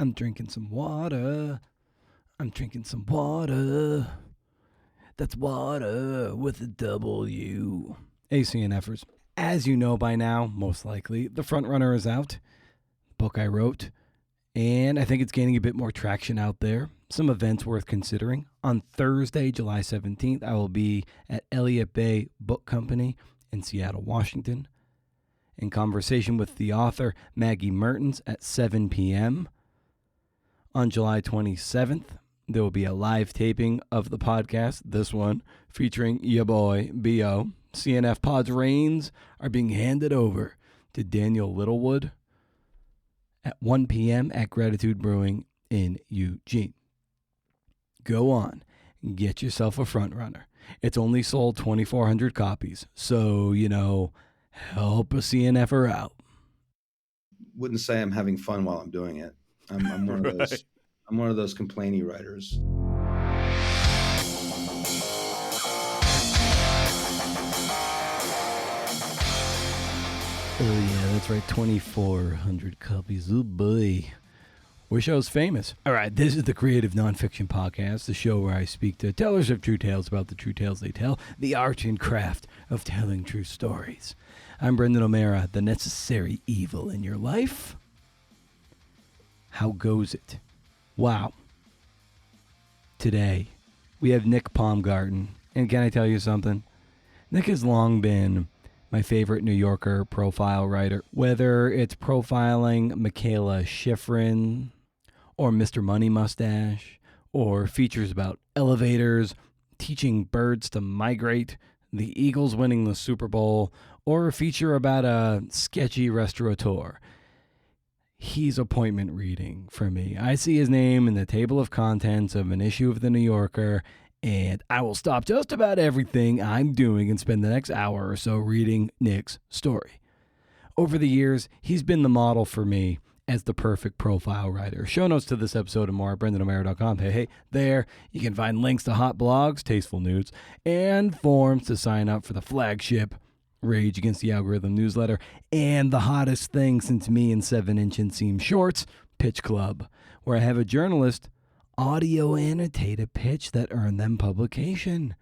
I'm drinking some water. I'm drinking some water. That's water with a W. ACNFers. As you know by now, most likely, The Frontrunner is out. Book I wrote. And I think it's gaining a bit more traction out there. Some events worth considering. On Thursday, July 17th, I will be at Elliott Bay Book Company in Seattle, Washington, in conversation with the author Maggie Mertens at 7 p.m. On July 27th, there will be a live taping of the podcast, this one, featuring ya boy, B.O. CNF Pod's reins are being handed over to Daniel Littlewood at 1 p.m. at Gratitude Brewing in Eugene. Go on, get yourself a Frontrunner. It's only sold 2,400 copies, so, help a CNFer out. Wouldn't say I'm having fun while I'm doing it. I'm one of those. I'm one of those complainy writers. Oh yeah, that's right, 2,400 copies. Oh boy. Wish I was famous. All right, this is the Creative Nonfiction Podcast, the show where I speak to tellers of true tales about the true tales they tell, the art and craft of telling true stories. I'm Brendan O'Mara, the necessary evil in your life. How goes it? Wow. Today, we have Nick Paumgarten. And can I tell you something? Nick has long been my favorite New Yorker profile writer. Whether it's profiling Mikaela Shiffrin, or Mr. Money Mustache, or features about elevators, teaching birds to migrate, the Eagles winning the Super Bowl, or a feature about a sketchy restaurateur. He's appointment reading for me. I see his name in the table of contents of an issue of the New Yorker, and I will stop just about everything I'm doing and spend the next hour or so reading Nick's story. Over the years, he's been the model for me as the perfect profile writer. Show notes to this episode and more at BrendanO'Mara.com. Hey, there you can find links to hot blogs, tasteful nudes, and forms to sign up for the flagship Rage Against the Algorithm newsletter, and the hottest thing since me and 7-inch inseam shorts, Pitch Club, where I have a journalist audio annotate a pitch that earned them publication.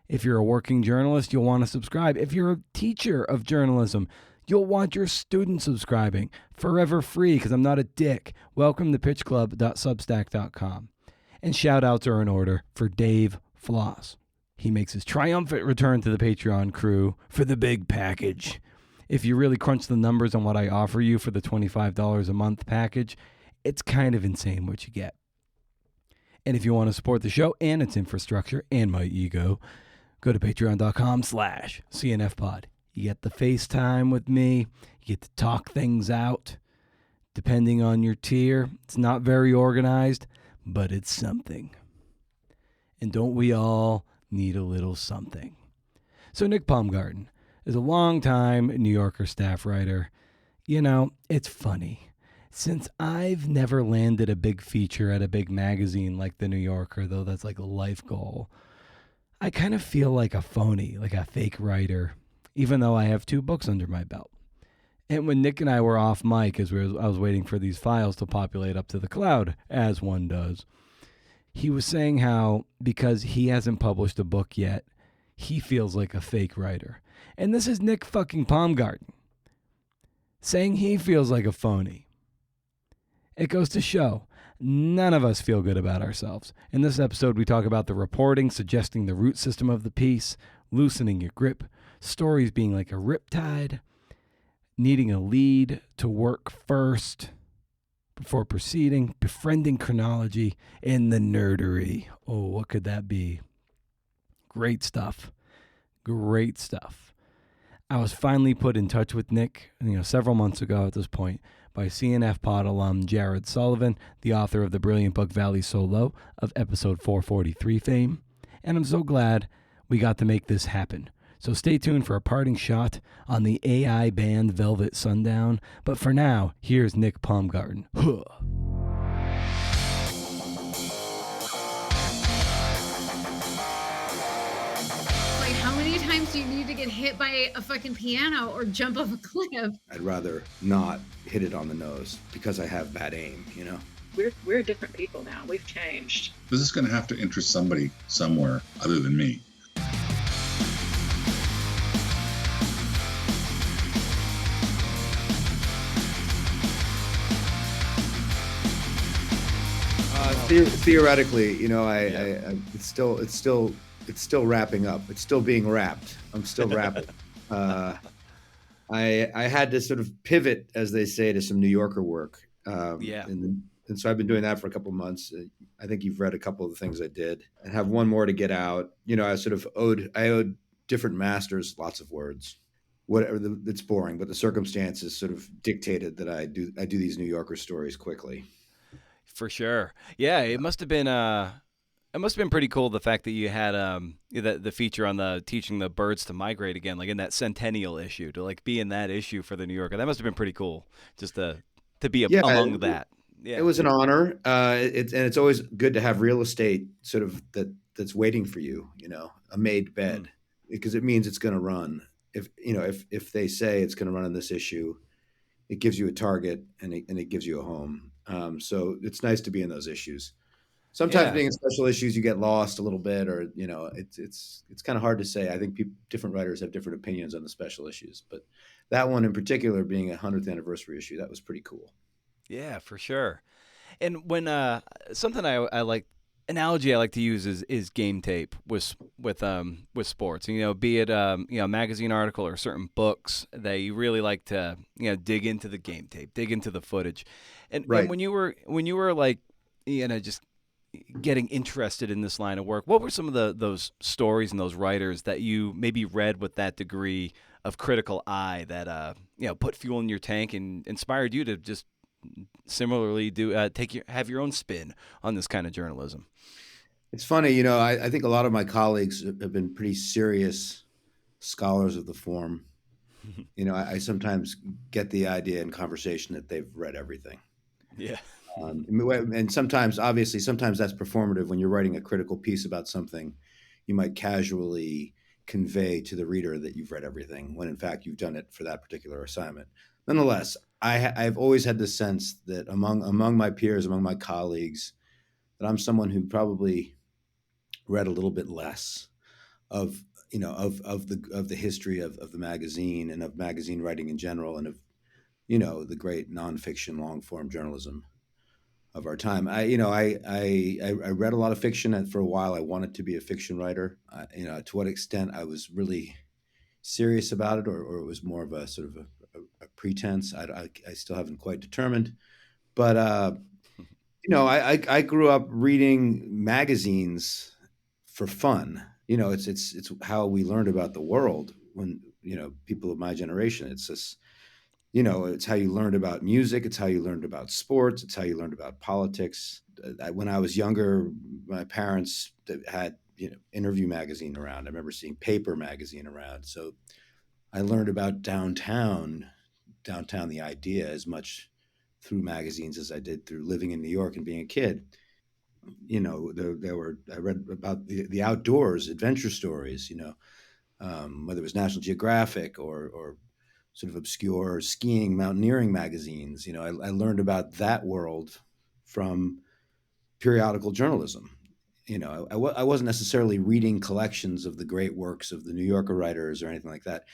If you're a working journalist, you'll want to subscribe. If you're a teacher of journalism, you'll want your students subscribing. Forever free, because I'm not a dick. Welcome to pitchclub.substack.com. And shout-outs are in order for Dave Floss. He makes his triumphant return to the Patreon crew for the big package. If you really crunch the numbers on what I offer you for the $25 a month package, it's kind of insane what you get. And if you want to support the show and its infrastructure and my ego, go to patreon.com/CNFpod. You get the FaceTime with me. You get to talk things out. Depending on your tier, it's not very organized, but it's something. And don't we all need a little something? So Nick Paumgarten is a longtime New Yorker staff writer. It's funny. Since I've never landed a big feature at a big magazine like the New Yorker, though that's like a life goal, I kind of feel like a phony, like a fake writer, even though I have 2 books under my belt. And when Nick and I were off mic, I was waiting for these files to populate up to the cloud, as one does, he was saying how, because he hasn't published a book yet, he feels like a fake writer. And this is Nick fucking Paumgarten saying he feels like a phony. It goes to show, none of us feel good about ourselves. In this episode, we talk about the reporting, suggesting the root system of the piece, loosening your grip, stories being like a riptide, needing a lead to work first before proceeding, befriending chronology, and the nerdery. Oh, what could that be? Great stuff. Great stuff. I was finally put in touch with Nick, several months ago at this point, by CNF Pod alum Jared Sullivan, the author of the brilliant book Valley So Low of episode 443 fame. And I'm so glad we got to make this happen. So stay tuned for a parting shot on the AI band Velvet Sundown. But for now, here's Nick Paumgarten. Huh. Like, how many times do you need to get hit by a fucking piano or jump off a cliff? I'd rather not hit it on the nose because I have bad aim, you know? We're different people now. We've changed. This is going to have to interest somebody somewhere other than me. Theoretically, you know, it's still wrapping up. It's still being wrapped. I'm still wrapping. I had to sort of pivot, as they say, to some New Yorker work. And so I've been doing that for a couple of months. I think you've read a couple of the things I did, and have one more to get out. You know, I owed different masters lots of words. Whatever, it's boring, but the circumstances sort of dictated that I do these New Yorker stories quickly. For sure. Yeah, it must have been pretty cool, the fact that you had the feature on the teaching the birds to migrate again, like in that centennial issue, to like be in that issue for the New Yorker. That must have been pretty cool, just to be among that. Yeah. It was an honor. It's always good to have real estate sort of that's waiting for you, you know, a made bed, because it means it's going to run. If they say it's going to run in this issue, it gives you a target and it gives you a home. So it's nice to be in those issues. Sometimes being in special issues, you get lost a little bit, or, you know, it's kind of hard to say. I think different writers have different opinions on the special issues, but that one in particular, being a 100th anniversary issue, that was pretty cool. Yeah, for sure. And when something I like, analogy I like to use is game tape with sports. You know, be it a magazine article or certain books that you really like to, you know, dig into the game tape, dig into the footage. And when you were like, you know, just getting interested in this line of work, what were some of those stories and those writers that you maybe read with that degree of critical eye that put fuel in your tank and inspired you to just similarly have your own spin on this kind of journalism? It's funny, you know, I think a lot of my colleagues have been pretty serious scholars of the form. You know, I sometimes get the idea in conversation that they've read everything. Yeah. And sometimes that's performative. When you're writing a critical piece about something, you might casually convey to the reader that you've read everything, when in fact you've done it for that particular assignment. Nonetheless, I've always had the sense that among my peers, among my colleagues, that I'm someone who probably read a little bit less of the history of the magazine and of magazine writing in general, and of, you know, the great nonfiction long form journalism of our time. I read a lot of fiction, and for a while I wanted to be a fiction writer. To what extent I was really serious about it, or it was more of a sort of a pretense, I still haven't quite determined. But I grew up reading magazines for fun. You know, it's how we learned about the world when, you know, people of my generation. It's this, you know, it's how you learned about music. It's how you learned about sports. It's how you learned about politics. When I was younger, my parents had, you know, Interview magazine around. I remember seeing Paper magazine around. So I learned about downtown, the idea, as much through magazines as I did through living in New York and being a kid. You know, I read about the outdoors, adventure stories, you know, whether it was National Geographic or sort of obscure skiing, mountaineering magazines. You know, I learned about that world from periodical journalism. You know, I wasn't necessarily reading collections of the great works of the New Yorker writers or anything like that.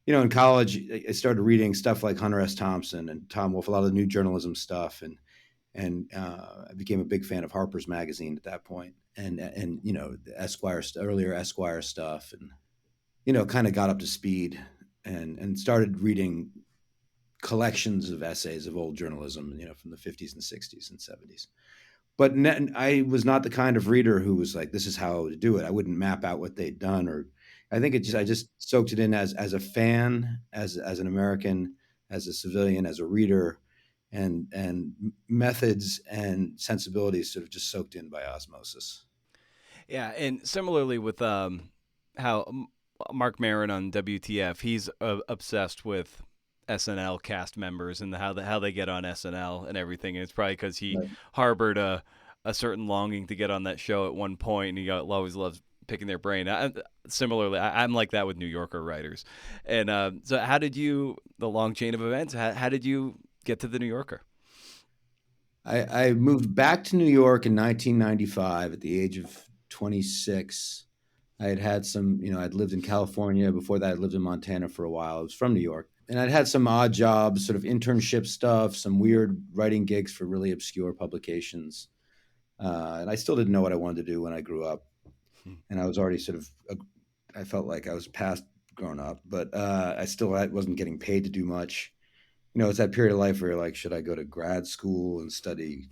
You know, in college, I started reading stuff like Hunter S. Thompson and Tom Wolfe, a lot of the new journalism stuff, and I became a big fan of Harper's Magazine at that point, and you know, the earlier Esquire stuff, and, you know, kind of got up to speed and started reading collections of essays of old journalism, you know, from the 50s and 60s and 70s. But I was not the kind of reader who was like, this is how to do it. I wouldn't map out what they'd done, or I think I just soaked it in as a fan, as an American, as a civilian, as a reader, and methods and sensibilities sort of just soaked in by osmosis. Yeah, and similarly with how Mark Maron on WTF, he's obsessed with SNL cast members and how they get on SNL and everything. And it's probably because he harbored a certain longing to get on that show at one point, and he always loves picking their brain. Similarly, I'm like that with New Yorker writers. And so how did you, the long chain of events, how did you get to the New Yorker? I moved back to New York in 1995 at the age of 26. I had some, I'd lived in California. Before that, I'd lived in Montana for a while. I was from New York. And I'd had some odd jobs, sort of internship stuff, some weird writing gigs for really obscure publications. And I still didn't know what I wanted to do when I grew up. And I was already I felt like I was past grown up, but I wasn't getting paid to do much. It's that period of life where you're like, should I go to grad school and study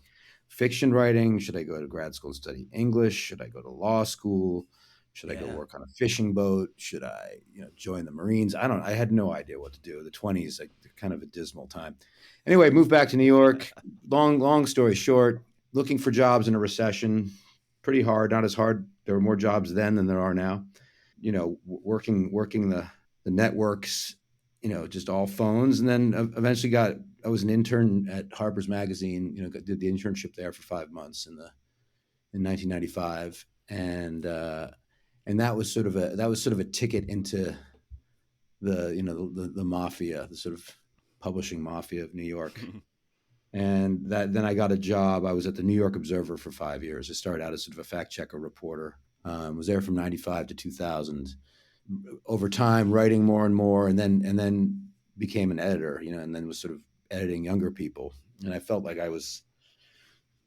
fiction writing? Should I go to grad school and study English? Should I go to law school? Should I go work on a fishing boat? Should I, join the Marines? I had no idea what to do. The 20s, like kind of a dismal time. Anyway, moved back to New York. Long story short, looking for jobs in a recession, pretty hard, not as hard. There were more jobs then than there are now. Working the networks, just all phones. And then eventually I was an intern at Harper's Magazine, did the internship there for 5 months in 1995. And that was sort of a ticket into the mafia, the sort of publishing mafia of New York. And then I got a job. I was at the New York Observer for 5 years. I started out as sort of a fact checker reporter. Was there from 95 to 2000. Over time, writing more and more, and then became an editor, and then was sort of editing younger people. And I felt like I was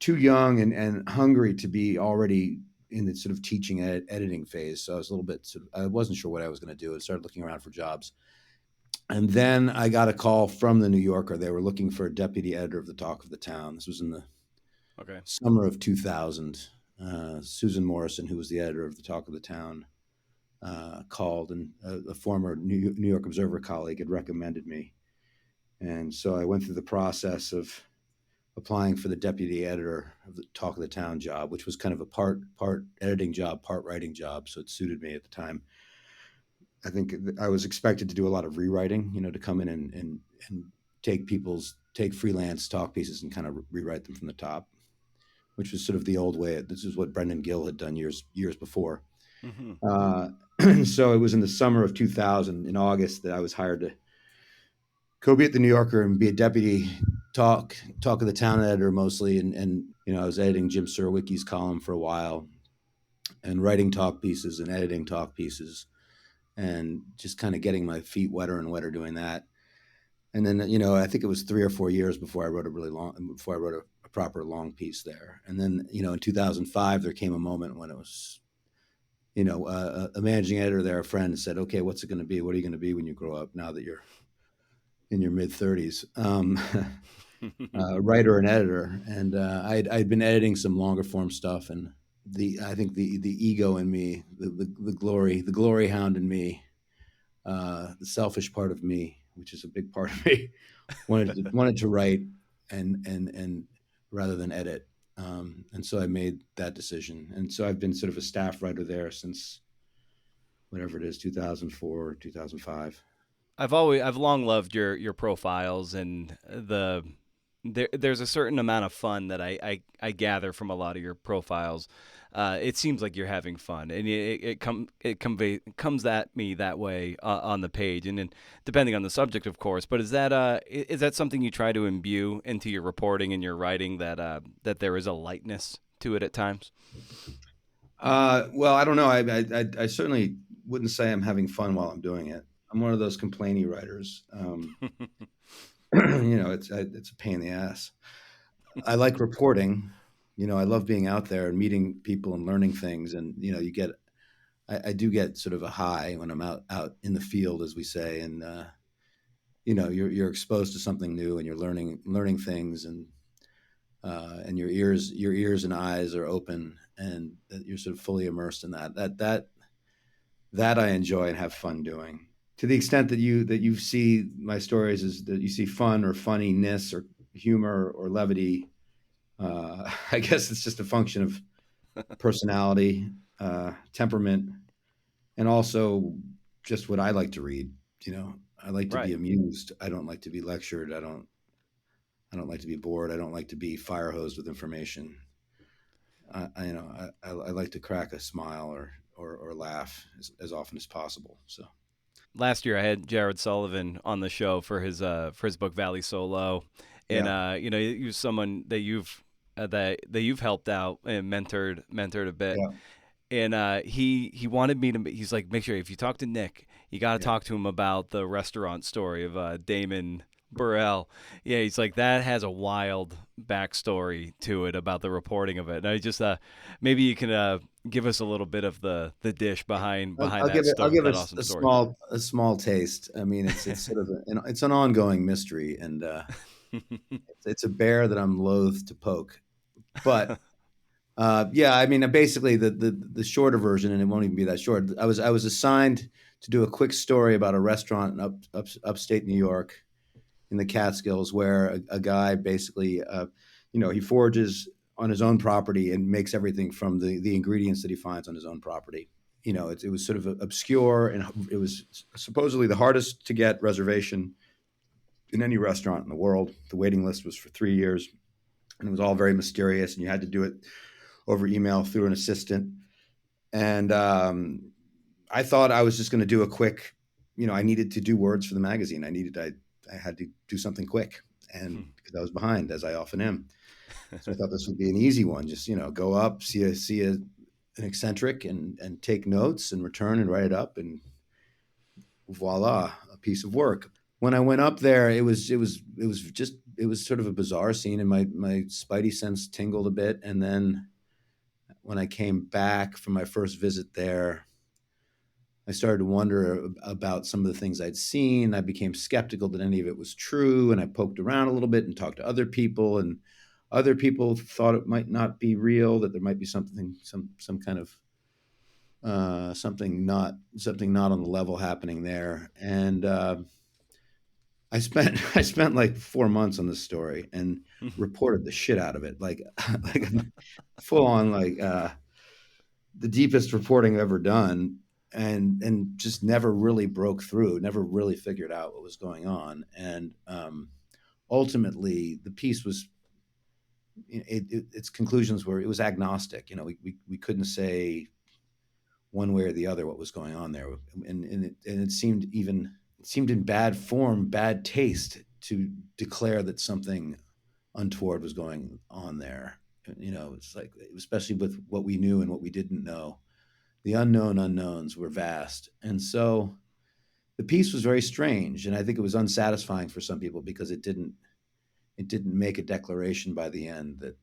too young and hungry to be already in the sort of teaching editing phase. So I was a little bit I wasn't sure what I was going to do. I started looking around for jobs. And then I got a call from the New Yorker. They were looking for a deputy editor of the Talk of the Town. This was in the summer of 2000. Susan Morrison, who was the editor of the Talk of the Town, called, and a former New York Observer colleague had recommended me. And so I went through the process of applying for the deputy editor of the Talk of the Town job, which was kind of a part editing job, part writing job. So it suited me at the time. I think I was expected to do a lot of rewriting, to come in and take freelance talk pieces and kind of rewrite them from the top, which was sort of the old way. This is what Brendan Gill had done years before. Mm-hmm. So it was in the summer of 2000, in August, that I was hired to go be at the New Yorker and be a deputy talk of the town editor mostly. And I was editing Jim Surowiecki's column for a while and writing talk pieces and editing talk pieces and just kind of getting my feet wetter and wetter doing that. And then, I think it was 3 or 4 years before I wrote a proper long piece there. And then, in 2005, there came a moment when it was, a managing editor there, a friend, said, okay, what's it going to be? What are you going to be when you grow up now that you're in your mid 30s? Writer and editor. And I'd been editing some longer form stuff. And I think the ego in me, the glory hound in me, the selfish part of me, which is a big part of me, wanted to write and rather than edit. And so I made that decision. And so I've been sort of a staff writer there since whatever it is, 2004, 2005. I've long loved your profiles, and there's a certain amount of fun that I gather from a lot of your profiles. It seems like you're having fun, and it comes at me that way on the page, and then depending on the subject, of course. But is that something you try to imbue into your reporting and your writing, that there is a lightness to it at times? Well, I don't know. I certainly wouldn't say I'm having fun while I'm doing it. I'm one of those complainy writers. It's a pain in the ass. I like reporting. I love being out there and meeting people and learning things. And, I do get sort of a high when I'm out in the field, as we say. And, you're exposed to something new and you're learning things, and your ears and eyes are open, and you're sort of fully immersed in that I enjoy and have fun doing. To the extent that you see my stories is that you see fun or funniness or humor or levity. I guess it's just a function of personality, temperament, and also just what I like to read. I like to be amused. I don't like to be lectured. I don't like to be bored. I don't like to be fire hosed with information. I like to crack a smile or laugh as often as possible. So Last year I had Jared Sullivan on the show for his book Valley Solo, and yeah, he was someone that you've helped out and mentored a bit. yeah, And he wanted me to. He's like, make sure if you talk to Nick, you got to yeah. talk to him about the restaurant story of Damon Burrell. Yeah, he's like, that has a wild backstory to it about the reporting of it. And I just maybe you can give us a little bit of the dish behind I'll give it. I'll give that it awesome a story. small taste. I mean, it's sort of it's an ongoing mystery, and it's a bear that I'm loath to poke. But yeah, I mean, basically the shorter version, and it won't even be that short. I was assigned to do a quick story about a restaurant in upstate New York in the Catskills, where a guy basically, he forages on his own property and makes everything from the ingredients that he finds on his own property. It was sort of obscure, and it was supposedly the hardest to get reservation in any restaurant in the world. The waiting list was for 3 years, and it was all very mysterious, and you had to do it over email through an assistant. And I thought I was just going to do a quick, I needed to do words for the magazine. I had to do something quick, and because I was behind, as I often am. So I thought this would be an easy one. Just go up, see an eccentric, and take notes, and return and write it up, and voila, a piece of work. When I went up there, it was sort of a bizarre scene, and my spidey sense tingled a bit. And then when I came back from my first visit there, I started to wonder about some of the things I'd seen. I became skeptical that any of it was true, and I poked around a little bit and talked to other people, and other people thought it might not be real, that there might be something, some kind of something not on the level happening there. And I spent like 4 months on this story and reported the shit out of it, like like full on, like the deepest reporting I've ever done, and just never really broke through, never really figured out what was going on. And ultimately, the piece was, its conclusions were, it was agnostic. We couldn't say one way or the other what was going on there, and it seemed in bad form, bad taste, to declare that something untoward was going on there. It's like, especially with what we knew and what we didn't know, the unknown unknowns were vast. And so the piece was very strange, and I think it was unsatisfying for some people because it didn't make a declaration by the end that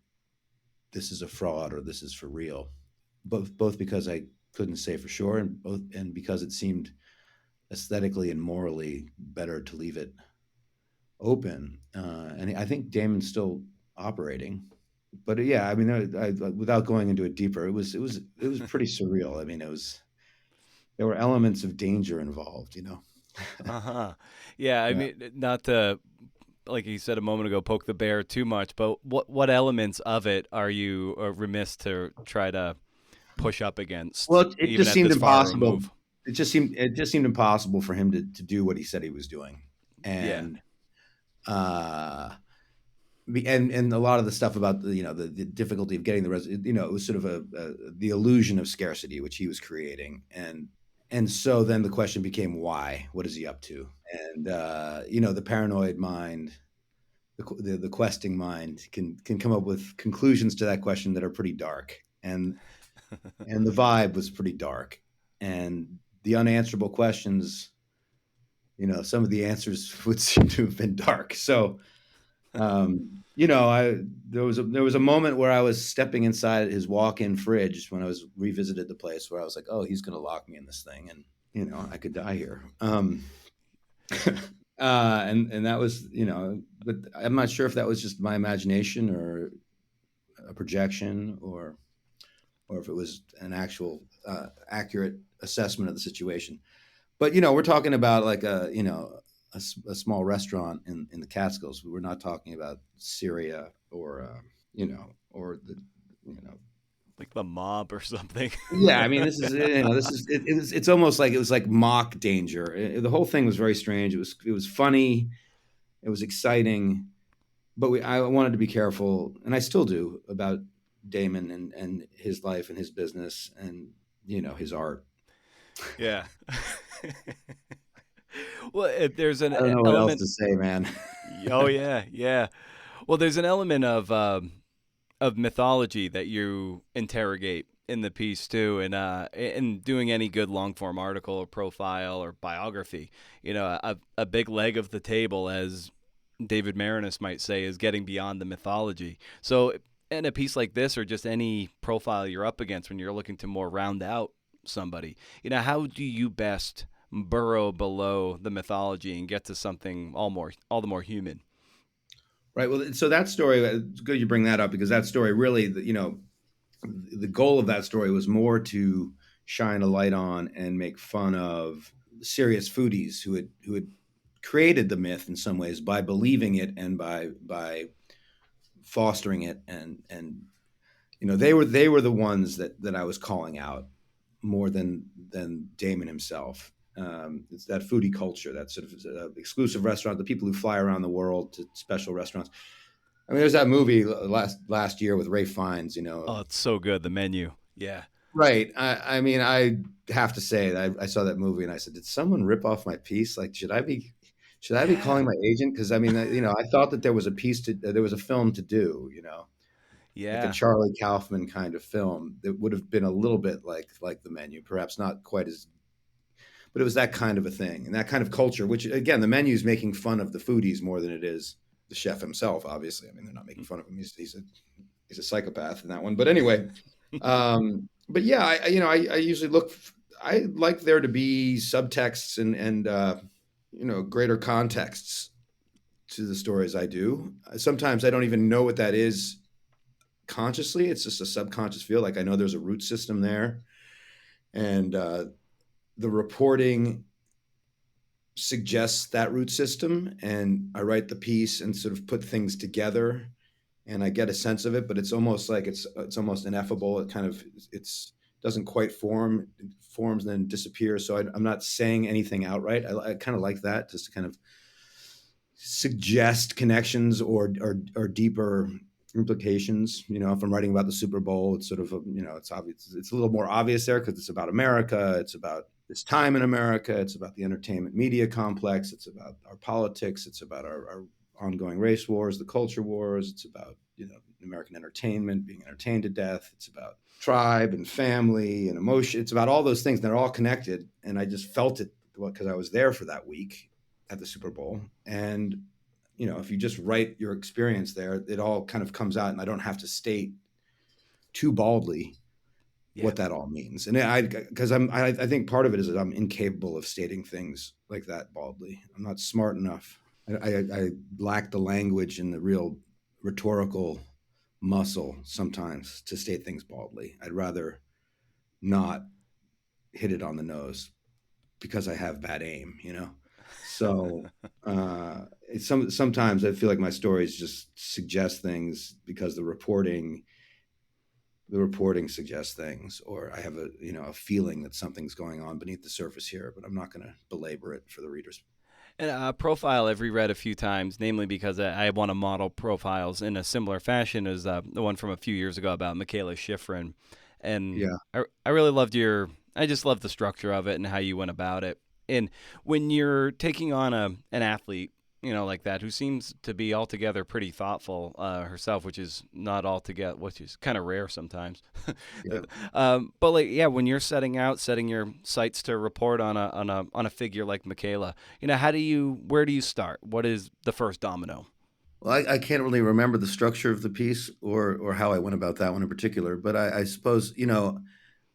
this is a fraud or this is for real. Both because I couldn't say for sure, and because it seemed aesthetically and morally better to leave it open. And I think Damon's still operating. But yeah, I mean, without going into it deeper, it was pretty surreal. I mean, there were elements of danger involved. Uh-huh. Yeah, I Yeah. mean, not to, like you said a moment ago, poke the bear too much, but what elements of it are you remiss to try to push up against, Well, it even just at seemed this far impossible. remove? It just seemed impossible for him to do what he said he was doing, Yeah. and uh, and a lot of the stuff about the difficulty of getting it was sort of the illusion of scarcity which he was creating, and so then the question became, why? What is he up to? And the paranoid mind, the questing mind can come up with conclusions to that question that are pretty dark, and the vibe was pretty dark, and the unanswerable questions, some of the answers would seem to have been dark. So I there was a moment where I was stepping inside his walk-in fridge when I was revisited the place, where I was like, oh, he's going to lock me in this thing, and I could die here. And that was, but I'm not sure if that was just my imagination or a projection, or if it was an actual accurate assessment of the situation. But we're talking about like a small restaurant in the Catskills. We're not talking about Syria or or the you know. Like the mob or something. Yeah, I mean, it's almost like it was like mock danger. The whole thing was very strange. It was funny, it was exciting, but I wanted to be careful, and I still do, about Damon and his life and his business, and his art. Yeah. Well, there's an I don't know what else element. to say, man. Oh yeah, yeah. Well, there's an element of mythology that you interrogate in the piece too, and in doing any good long form article or profile or biography, a big leg of the table, as David Marinus might say, is getting beyond the mythology. So, in a piece like this, or just any profile you're up against when you're looking to more round out somebody, how do you best burrow below the mythology and get to something all the more human? Right. Well, so that story, it's good you bring that up because that story really, the goal of that story was more to shine a light on and make fun of serious foodies who had created the myth in some ways by believing it and by fostering it, and they were the ones that I was calling out more than Damon himself. It's that foodie culture, that sort of exclusive restaurant, the people who fly around the world to special restaurants. I mean, there's that movie last year with Ray Fiennes, Oh, it's so good. The menu. Yeah. Right. I mean, I have to say that I saw that movie and I said, did someone rip off my piece? Like, should I be Yeah. calling my agent? Because I mean, I thought that there was a film to do, like a Yeah. Charlie Kaufman kind of film that would have been a little bit like the menu, perhaps not quite as, but it was that kind of a thing and that kind of culture. Which again, the menu is making fun of the foodies more than it is the chef himself. Obviously, I mean, they're not making fun of him. He's a psychopath in that one. But anyway, but yeah, I usually look. I like there to be subtexts and greater contexts to the stories I do. Sometimes I don't even know what that is consciously. It's just a subconscious feel. Like I know there's a root system there, and the reporting suggests that root system, and I write the piece and sort of put things together and I get a sense of it, but it's almost like it's almost ineffable. It kind of it's doesn't quite form, it forms and then disappears. So I'm not saying anything outright. I kind of like that, just to kind of suggest connections or deeper implications. If I'm writing about the Super Bowl, it's sort of it's obvious. It's a little more obvious there because it's about America. It's about this time in America. It's about the entertainment media complex. It's about our politics. It's about our ongoing race wars, the culture wars. It's about American entertainment, being entertained to death. It's about tribe and family and emotion. It's about all those things. They're all connected, and I just felt it because I was there for that week at the Super Bowl. And if you just write your experience there, it all kind of comes out, and I don't have to state too baldly Yeah. what that all means. And because I think part of it is that I'm incapable of stating things like that baldly. I'm not smart enough. I lack the language and the real rhetorical muscle sometimes to state things baldly. I'd rather not hit it on the nose because I have bad aim. So sometimes I feel like my stories just suggest things because the reporting suggests things, or I have a feeling that something's going on beneath the surface here, but I'm not going to belabor it for the readers. And a profile I've reread a few times, namely because I want to model profiles in a similar fashion as the one from a few years ago about Mikaela Shiffrin. And Yeah. I really loved I just loved the structure of it and how you went about it. And when you're taking on an athlete, like that, who seems to be altogether pretty thoughtful herself, which is kind of rare sometimes. Yeah. But when you're setting your sights to report on a figure like Mikaela, where do you start? What is the first domino? Well, I can't really remember the structure of the piece or how I went about that one in particular, but I suppose,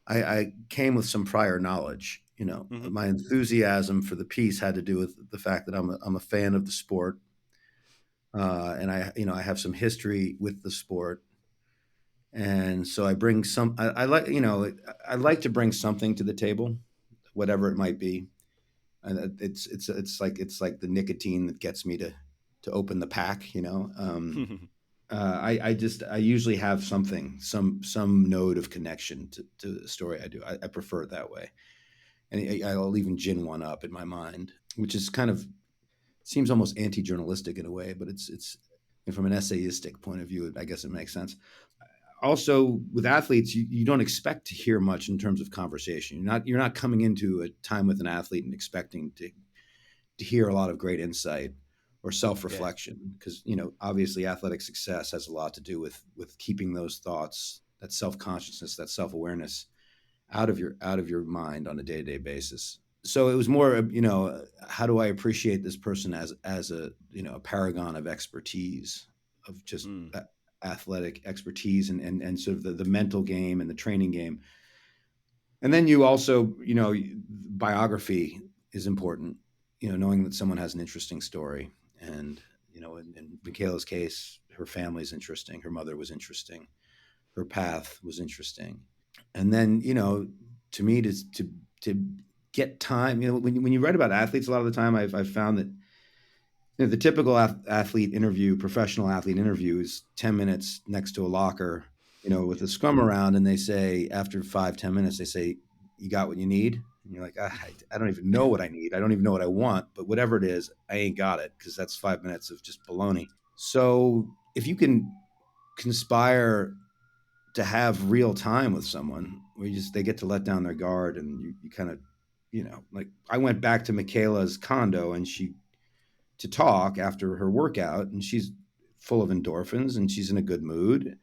I came with some prior knowledge. Hmm. My enthusiasm for the piece had to do with the fact that I'm a fan of the sport, and I have some history with the sport, and so I bring I like I like to bring something to the table, whatever it might be, and it's like the nicotine that gets me to open the pack. I usually have some node of connection to the story I do. I prefer it that way, and I'll even gin one up in my mind, which is kind of seems almost anti-journalistic in a way, but it's and from an essayistic point of view, I guess it makes sense. also with athletes, you don't expect to hear much in terms of conversation. You're not coming into a time with an athlete and expecting to hear a lot of great insight or self-reflection, because obviously athletic success has a lot to do with keeping those thoughts, that self-consciousness, that self-awareness out of your mind on a day-to-day basis. So it was more, how do I appreciate this person as a a paragon of expertise, of just athletic expertise, and sort of the mental game and the training game. And then you also, biography is important, knowing that someone has an interesting story. And, in Mikaela's case, her family's interesting. Her mother was interesting. Her path was interesting. And then, to me, to get time, when you write about athletes, a lot of the time I've found that the typical athlete interview, professional athlete interview, is 10 minutes next to a locker, with a scrum around, and they say after 5-10 minutes, they say, "You got what you need?" And you're like, I don't even know what I need. I don't even know what I want, but whatever it is, I ain't got it, because that's 5 minutes of just baloney. So if you can conspire to have real time with someone where they get to let down their guard, and you kind of, like I went back to Mikaela's condo and to talk after her workout, and she's full of endorphins and she's in a good mood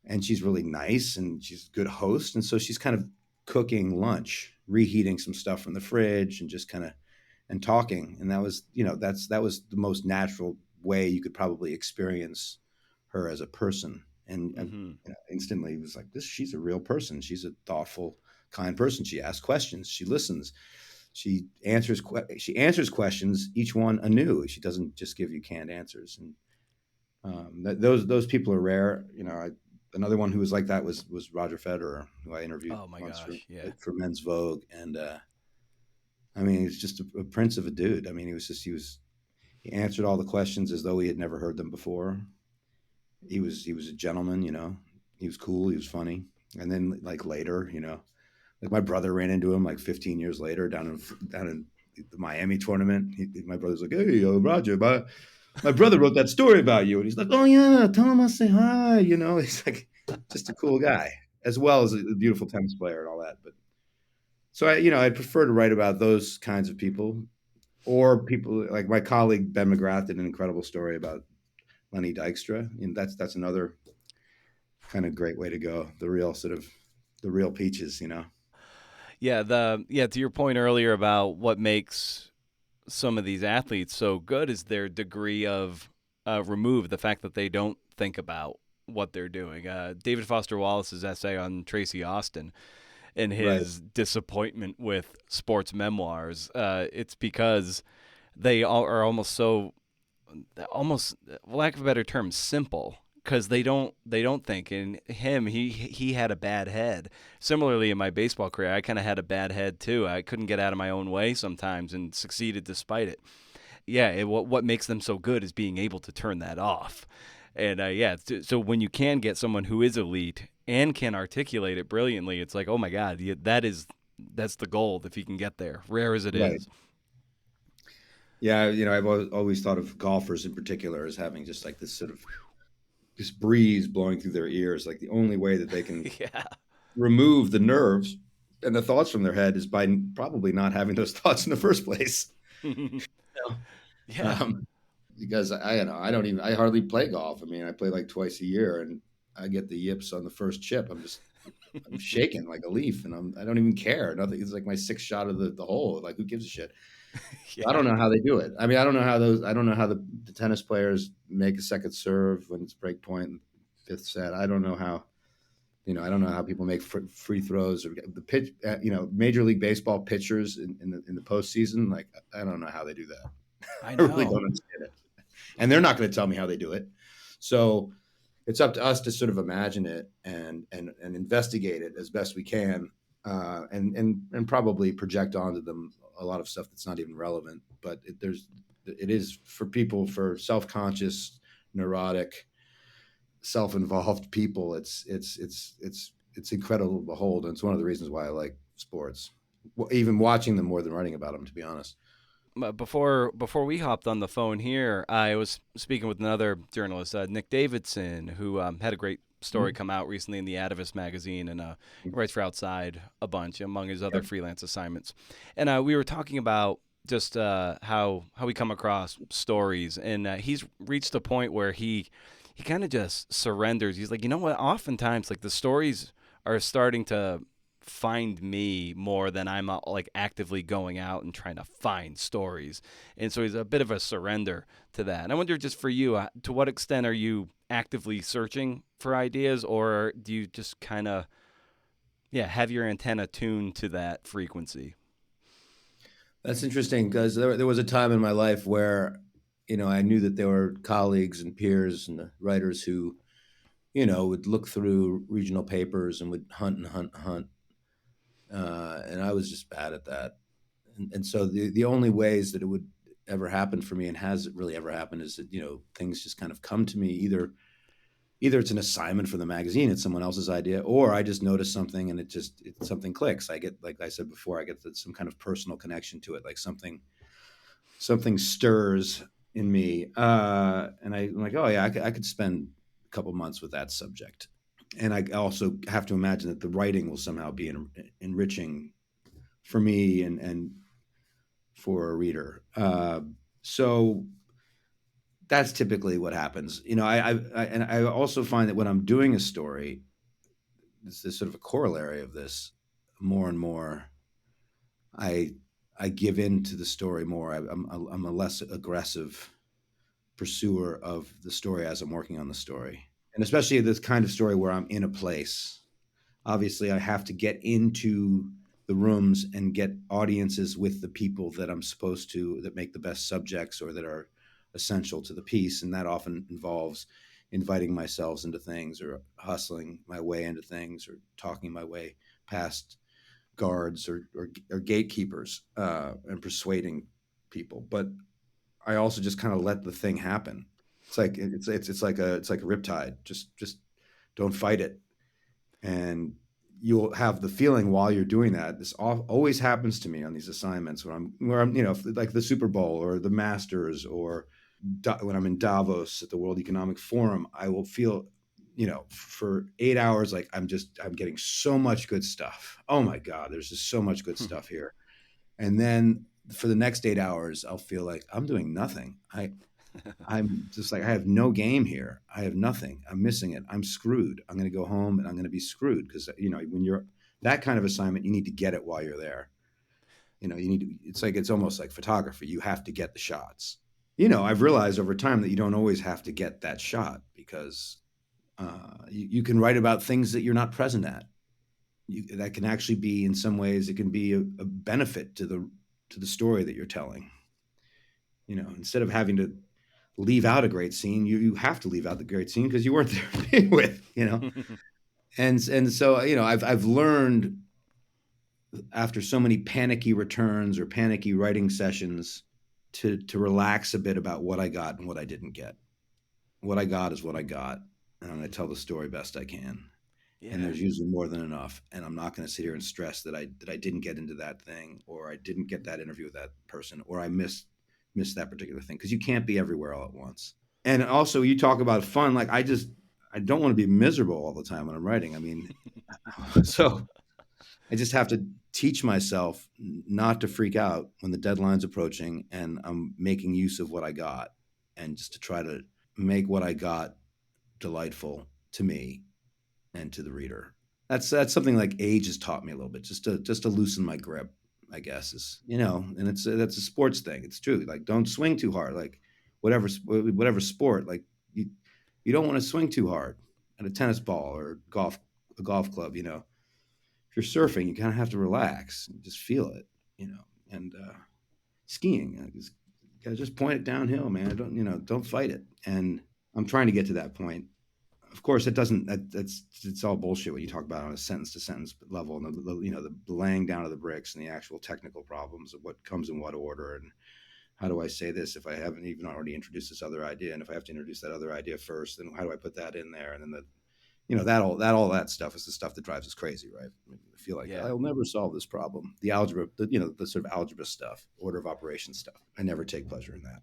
and she's really nice and she's a good host. And so she's kind of cooking lunch, reheating some stuff from the fridge, and just kind of, and talking. And that was, that was the most natural way you could probably experience her as a person. And instantly it was like, she's a real person. She's a thoughtful, kind person. She asks questions. She listens. She answers questions, each one anew. She doesn't just give you canned answers. And those people are rare. Another one who was like that was Roger Federer, who I interviewed for Men's Vogue. And he's just a prince of a dude. He answered all the questions as though he had never heard them before. He was a gentleman, he was cool. He was funny. And then like later, like my brother ran into him like 15 years later down in the Miami tournament. My brother's like, "Hey, Roger, my brother wrote that story about you." And he's like, "Oh yeah, tell him I say hi." He's like just a cool guy, as well as a beautiful tennis player and all that. But so I'd prefer to write about those kinds of people, or people like my colleague Ben McGrath did an incredible story about Lenny Dykstra. And that's another kind of great way to go. The real peaches, Yeah, to your point earlier about what makes some of these athletes so good is their degree of remove, the fact that they don't think about what they're doing. David Foster Wallace's essay on Tracy Austin and his disappointment with sports memoirs, it's because they are almost, lack of a better term, simple. Because they don't think. And he had a bad head. Similarly, in my baseball career, I kind of had a bad head too. I couldn't get out of my own way sometimes, and succeeded despite it. Yeah, what makes them so good is being able to turn that off. And so when you can get someone who is elite and can articulate it brilliantly, it's like, oh my God, that's the gold if you can get there, rare as it is. Yeah, I've always thought of golfers in particular as having just like this sort of this breeze blowing through their ears. Like the only way that they can remove the nerves and the thoughts from their head is by probably not having those thoughts in the first place. Because I hardly play golf. I play like twice a year, and I get the yips on the first chip. I'm shaking like a leaf, and I don't even care. Nothing. It's like my sixth shot of the hole. Like, who gives a shit? I don't know how they do it. I don't know how the tennis players make a second serve when it's break point in fifth set. I don't know how people make free throws or the pitch. Major League Baseball pitchers in the postseason. Like, I don't know how they do that. I really don't understand it, and they're not going to tell me how they do it. So it's up to us to sort of imagine it and investigate it as best we can, and probably project onto them a lot of stuff that's not even relevant. But it is for people, for self-conscious, neurotic, self-involved people. It's incredible to behold, and it's one of the reasons why I like sports, even watching them more than writing about them, to be honest. Before we hopped on the phone here, I was speaking with another journalist, Nick Davidson, who had a great story come out recently in the Atavist magazine, and he writes for Outside a bunch, among his other freelance assignments. And we were talking about just how we come across stories, and he's reached a point where he kind of just surrenders. He's like, you know what? Oftentimes, like the stories are starting to find me more than I'm like actively going out and trying to find stories. And so he's a bit of a surrender to that. And I wonder, just for you, to what extent are you actively searching for ideas, or do you just kind of have your antenna tuned to that frequency? That's interesting, because there was a time in my life where, I knew that there were colleagues and peers and writers who, would look through regional papers and would hunt and hunt and hunt. And I was just bad at that. And so the only ways that it would ever happen for me, and has really ever happened, is that, things just kind of come to me. Either it's an assignment for the magazine, it's someone else's idea, or I just notice something and something clicks. I get, like I said before, I get some kind of personal connection to it, like something stirs in me. And I'm like, oh yeah, I could spend a couple months with that subject. And I also have to imagine that the writing will somehow be enriching for me and for a reader. So that's typically what happens. I also find that when I'm doing a story, there's sort of a corollary of this. More and more, I give in to the story more. I'm a less aggressive pursuer of the story as I'm working on the story, and especially this kind of story where I'm in a place. Obviously, I have to get into the rooms and get audiences with the people that I'm supposed to, that make the best subjects or that are essential to the piece. And that often involves inviting myself into things, or hustling my way into things, or talking my way past guards or gatekeepers, and persuading people. But I also just kind of let the thing happen. It's like it's like a riptide. Just don't fight it. And you'll have the feeling while you're doing that. This always happens to me on these assignments where I'm, like the Super Bowl or the Masters, or when I'm in Davos at the World Economic Forum, I will feel, for 8 hours, like I'm getting so much good stuff. Oh my God, there's just so much good stuff here. And then for the next 8 hours, I'll feel like I'm doing nothing. I'm just like, I have no game here. I have nothing. I'm missing it. I'm screwed. I'm going to go home and I'm going to be screwed, because, when you're that kind of assignment, you need to get it while you're there. It's almost like photography. You have to get the shots. I've realized over time that you don't always have to get that shot, because you can write about things that you're not present at. That can actually be, in some ways, it can be a benefit to the story that you're telling. Instead of having to leave out a great scene, you have to leave out the great scene because you weren't there to begin with, and so I've learned, after so many panicky returns or panicky writing sessions, to relax a bit about what I got and what I didn't get. What I got is what I got, and I'm going to tell the story best I can. Yeah. And there's usually more than enough, and I'm not going to sit here and stress that I didn't get into that thing, or I didn't get that interview with that person, or I missed that particular thing, because you can't be everywhere all at once. And also, you talk about fun. Like, I don't want to be miserable all the time when I'm writing. I mean, so I just have to teach myself not to freak out when the deadline's approaching and I'm making use of what I got, and just to try to make what I got delightful to me and to the reader. That's something like age has taught me a little bit, just to loosen my grip, I guess, is, and that's a sports thing. It's true. Like, don't swing too hard. Like, whatever sport, like you don't want to swing too hard at a tennis ball or a golf club. If you're surfing, you kind of have to relax and just feel it. And skiing, you gotta just point it downhill, man. Don't fight it. And I'm trying to get to that point. Of course, it's all bullshit when you talk about it on a sentence to sentence level, and the laying down of the bricks and the actual technical problems of what comes in what order, and how do I say this if I haven't even already introduced this other idea, and if I have to introduce that other idea first, then how do I put that in there? And then all that stuff is the stuff that drives us crazy, right? I feel like I'll never solve this problem. The algebra, the sort of algebra stuff, order of operations stuff. I never take pleasure in that.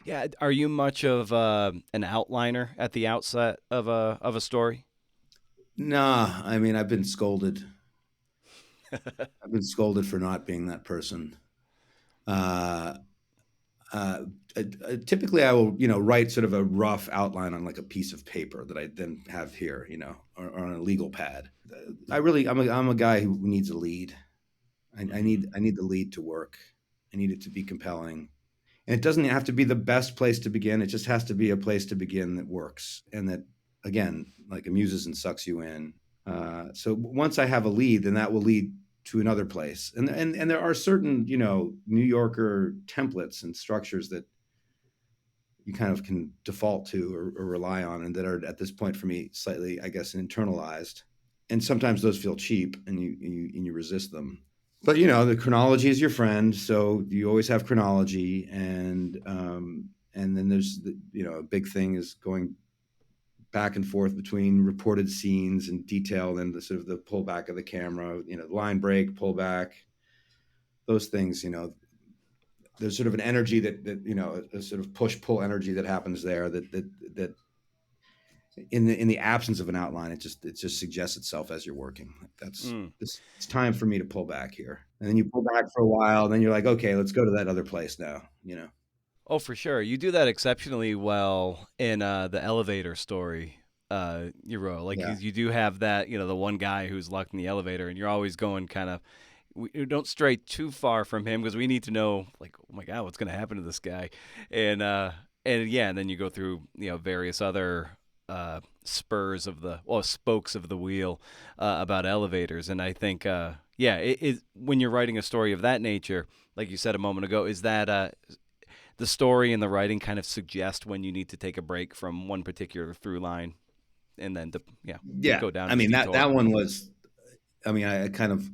Yeah. Are you much of an outliner at the outset of a story? Nah, I mean, I've been scolded. I've been scolded for not being that person. Uh, uh, Typically, I will, write sort of a rough outline on like a piece of paper that I then have here, or on a legal pad. I'm a guy who needs a lead. I need the lead to work. I need it to be compelling. And it doesn't have to be the best place to begin. It just has to be a place to begin that works and that, again, like amuses and sucks you in. So once I have a lead, then that will lead to another place. And there are certain, New Yorker templates and structures that you kind of can default to or rely on, and that are at this point for me slightly, I guess, internalized. And sometimes those feel cheap, and you resist them. But the chronology is your friend, so you always have chronology, and then there's a big thing is going back and forth between reported scenes and detail and the sort of the pullback of the camera, line break, pullback, those things. There's sort of an energy that a sort of push pull energy that happens there that in the absence of an outline, it just suggests itself as you're working. It's time for me to pull back here, and then you pull back for a while, and then you're like, okay, let's go to that other place now. Oh, for sure. You do that exceptionally well in the elevator story you wrote. Like Yeah. you do have that, the one guy who's locked in the elevator, and you're always going kind of. We don't stray too far from him because we need to know, like, oh my God, what's going to happen to this guy, and yeah, and then you go through various other spokes of the wheel about elevators, and I think when you're writing a story of that nature, like you said a moment ago, is that the story and the writing kind of suggest when you need to take a break from one particular through line, and then go down. I mean detour. that one was. I mean, I kind of.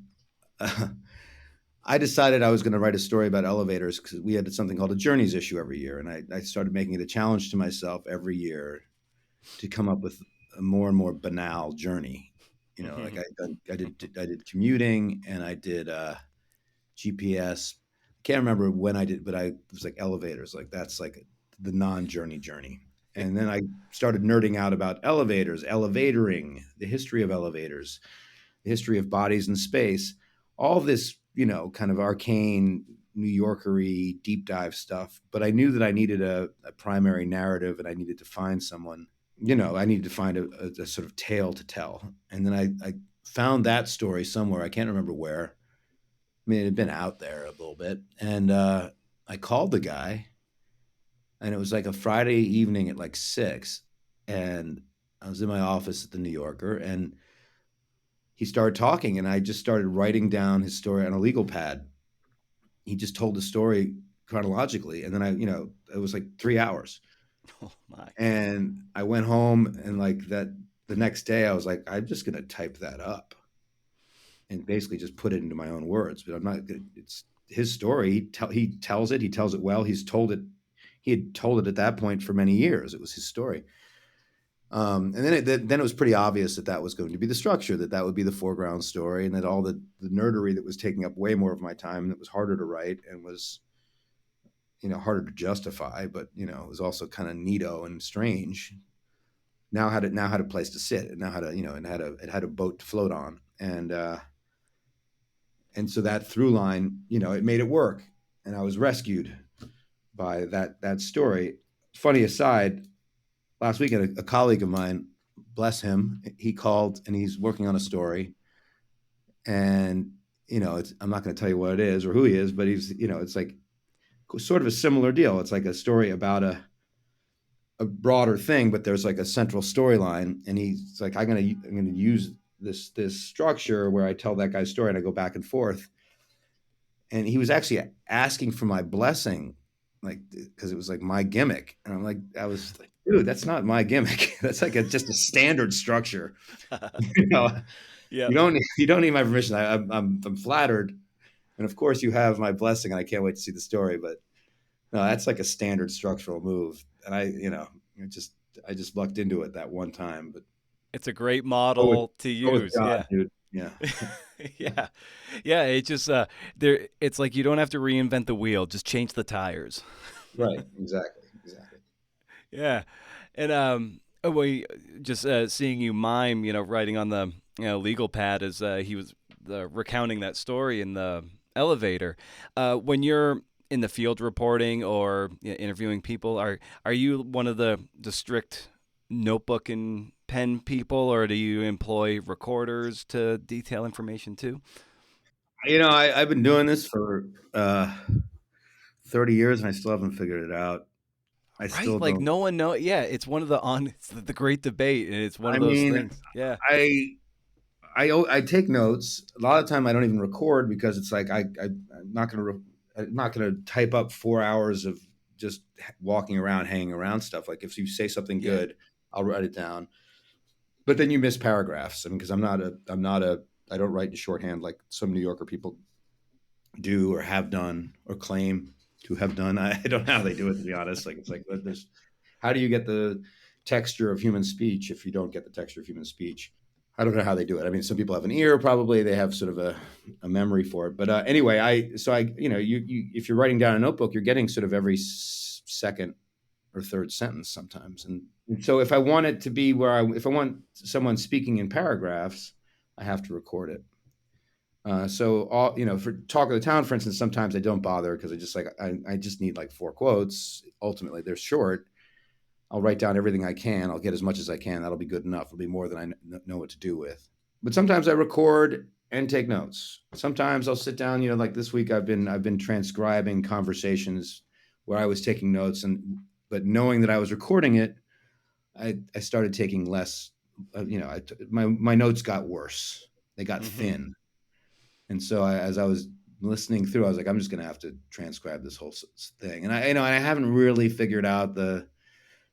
I decided I was going to write a story about elevators because we had something called a journeys issue every year, and I started making it a challenge to myself every year to come up with a more and more banal journey. Like I did commuting, and I did GPS. I can't remember when I did, but it was like elevators. Like that's like the journey. And then I started nerding out about elevators, elevatoring, the history of elevators, the history of bodies in space, all this, kind of arcane, New Yorkery deep dive stuff. But I knew that I needed a primary narrative, and I needed to find someone, I needed to find a sort of tale to tell. And then I found that story somewhere. I can't remember where. I mean, it had been out there a little bit. And I called the guy, and it was like a Friday evening at like 6. And I was in my office at the New Yorker, and he started talking, and I just started writing down his story on a legal pad. He just told the story chronologically. And then it was like 3 hours. Oh my. And I went home, and like that, the next day I was like, I'm just going to type that up and basically just put it into my own words, but I'm not good. It's his story. He tells it well. He had told it at that point for many years. It was his story. And then it was pretty obvious that was going to be the structure, that would be the foreground story, and that all the nerdery that was taking up way more of my time, and that was harder to write and was, harder to justify, but, it was also kind of neato and strange. Now had a place to sit, and now had it had a boat to float on. And so that through line, it made it work. And I was rescued by that story. Funny aside, last weekend, a colleague of mine, bless him, he called, and he's working on a story. And, I'm not going to tell you what it is or who he is, but he's, it's like sort of a similar deal. It's like a story about a broader thing, but there's like a central storyline. And he's like, I'm going to use this structure where I tell that guy's story and I go back and forth. And he was actually asking for my blessing, like, because it was like my gimmick. And I was like, dude, that's not my gimmick. That's like just a standard structure. Yeah. You don't need my permission. I'm flattered. And of course you have my blessing, and I can't wait to see the story, but no, that's like a standard structural move. And I just lucked into it that one time, but it's a great model to use. God, dude. Yeah. Yeah. It just it's like you don't have to reinvent the wheel, just change the tires. Right. Exactly. Yeah. And we just seeing you mime, writing on the legal pad as he was recounting that story in the elevator. When you're in the field reporting or interviewing people, are you one of the strict notebook and pen people, or do you employ recorders to detail information too? I've been doing this for 30 years and I still haven't figured it out. I Right? still Like don't. no one know. Yeah, it's one of it's the great debate, and it's one I of those mean, things. Yeah. I take notes. A lot of the time I don't even record because it's like I'm not gonna type up 4 hours of just walking around, hanging around stuff. Like if you say something Yeah. good, I'll write it down. But then you miss paragraphs. I mean, because I don't write in shorthand like some New Yorker people do or have done or claim to have done. I don't know how they do it, to be honest. Like it's like there's how do you get the texture of human speech if you don't get the texture of human speech? I don't know how they do it. I mean, some people have an ear, probably they have sort of a memory for it. But anyway, you if you're writing down a notebook, you're getting sort of every second or third sentence sometimes. And so if I want it to be if I want someone speaking in paragraphs, I have to record it. So all for Talk of the Town, for instance, sometimes I don't bother because I just need like 4 quotes. Ultimately, they're short. I'll write down everything I can. I'll get as much as I can. That'll be good enough. It'll be more than I know what to do with. But sometimes I record and take notes. Sometimes I'll sit down. Like this week, I've been transcribing conversations where I was taking notes, but knowing that I was recording it, I started taking less. My notes got worse. They got thin. And so as I was listening through, I was like, I'm just going to have to transcribe this whole thing. And I haven't really figured out the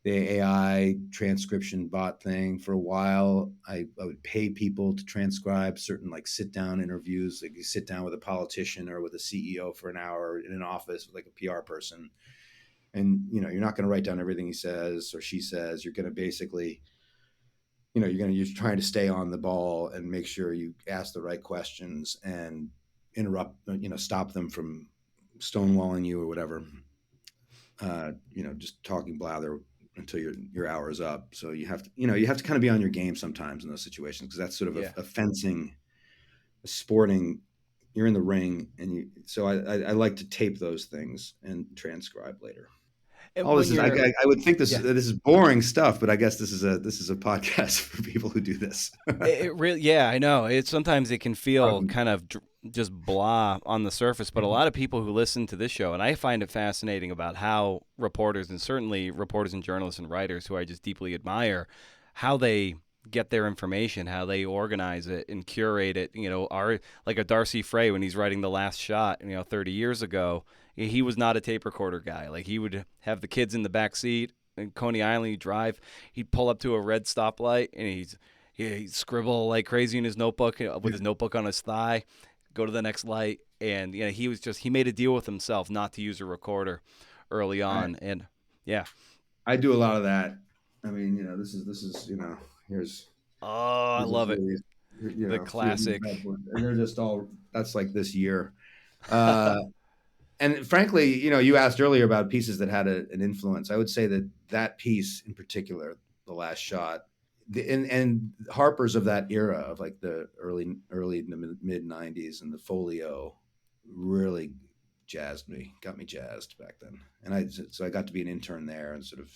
AI transcription bot thing for a while. I would pay people to transcribe certain like sit down interviews. Like you sit down with a politician or with a CEO for an hour in an office with like a PR person. And, you're not going to write down everything he says or she says. You're going to basically, you're trying to stay on the ball and make sure you ask the right questions and interrupt, stop them from stonewalling you or whatever. Just talking blather until your hour is up. So you have to kind of be on your game sometimes in those situations because that's sort of a fencing, a sporting. You're in the ring, so I like to tape those things and transcribe later. And All when this is you're I would think this yeah, is boring stuff, but I guess this is a podcast for people who do this. it really I know. Sometimes it can feel kind of just blah on the surface, but a lot of people who listen to this show, and I find it fascinating about how reporters, and certainly reporters and journalists and writers who I just deeply admire, how they get their information, how they organize it and curate it. Are like a Darcy Frey when he's writing The Last Shot, 30 years ago. He was not a tape recorder guy. Like he would have the kids in the back seat in Coney Island. He'd drive. He'd pull up to a red stoplight and he'd scribble like crazy in his notebook with his notebook on his thigh. Go to the next light, and he made a deal with himself not to use a recorder early on, and yeah. I do a lot of that. I mean, this is here's. I love it. The classic. And they're just all that's like this year. And frankly, you asked earlier about pieces that had an influence. I would say that piece in particular, The Last Shot, and Harper's of that era of like the early mid 90s and the folio really got me jazzed back then. And I got to be an intern there and sort of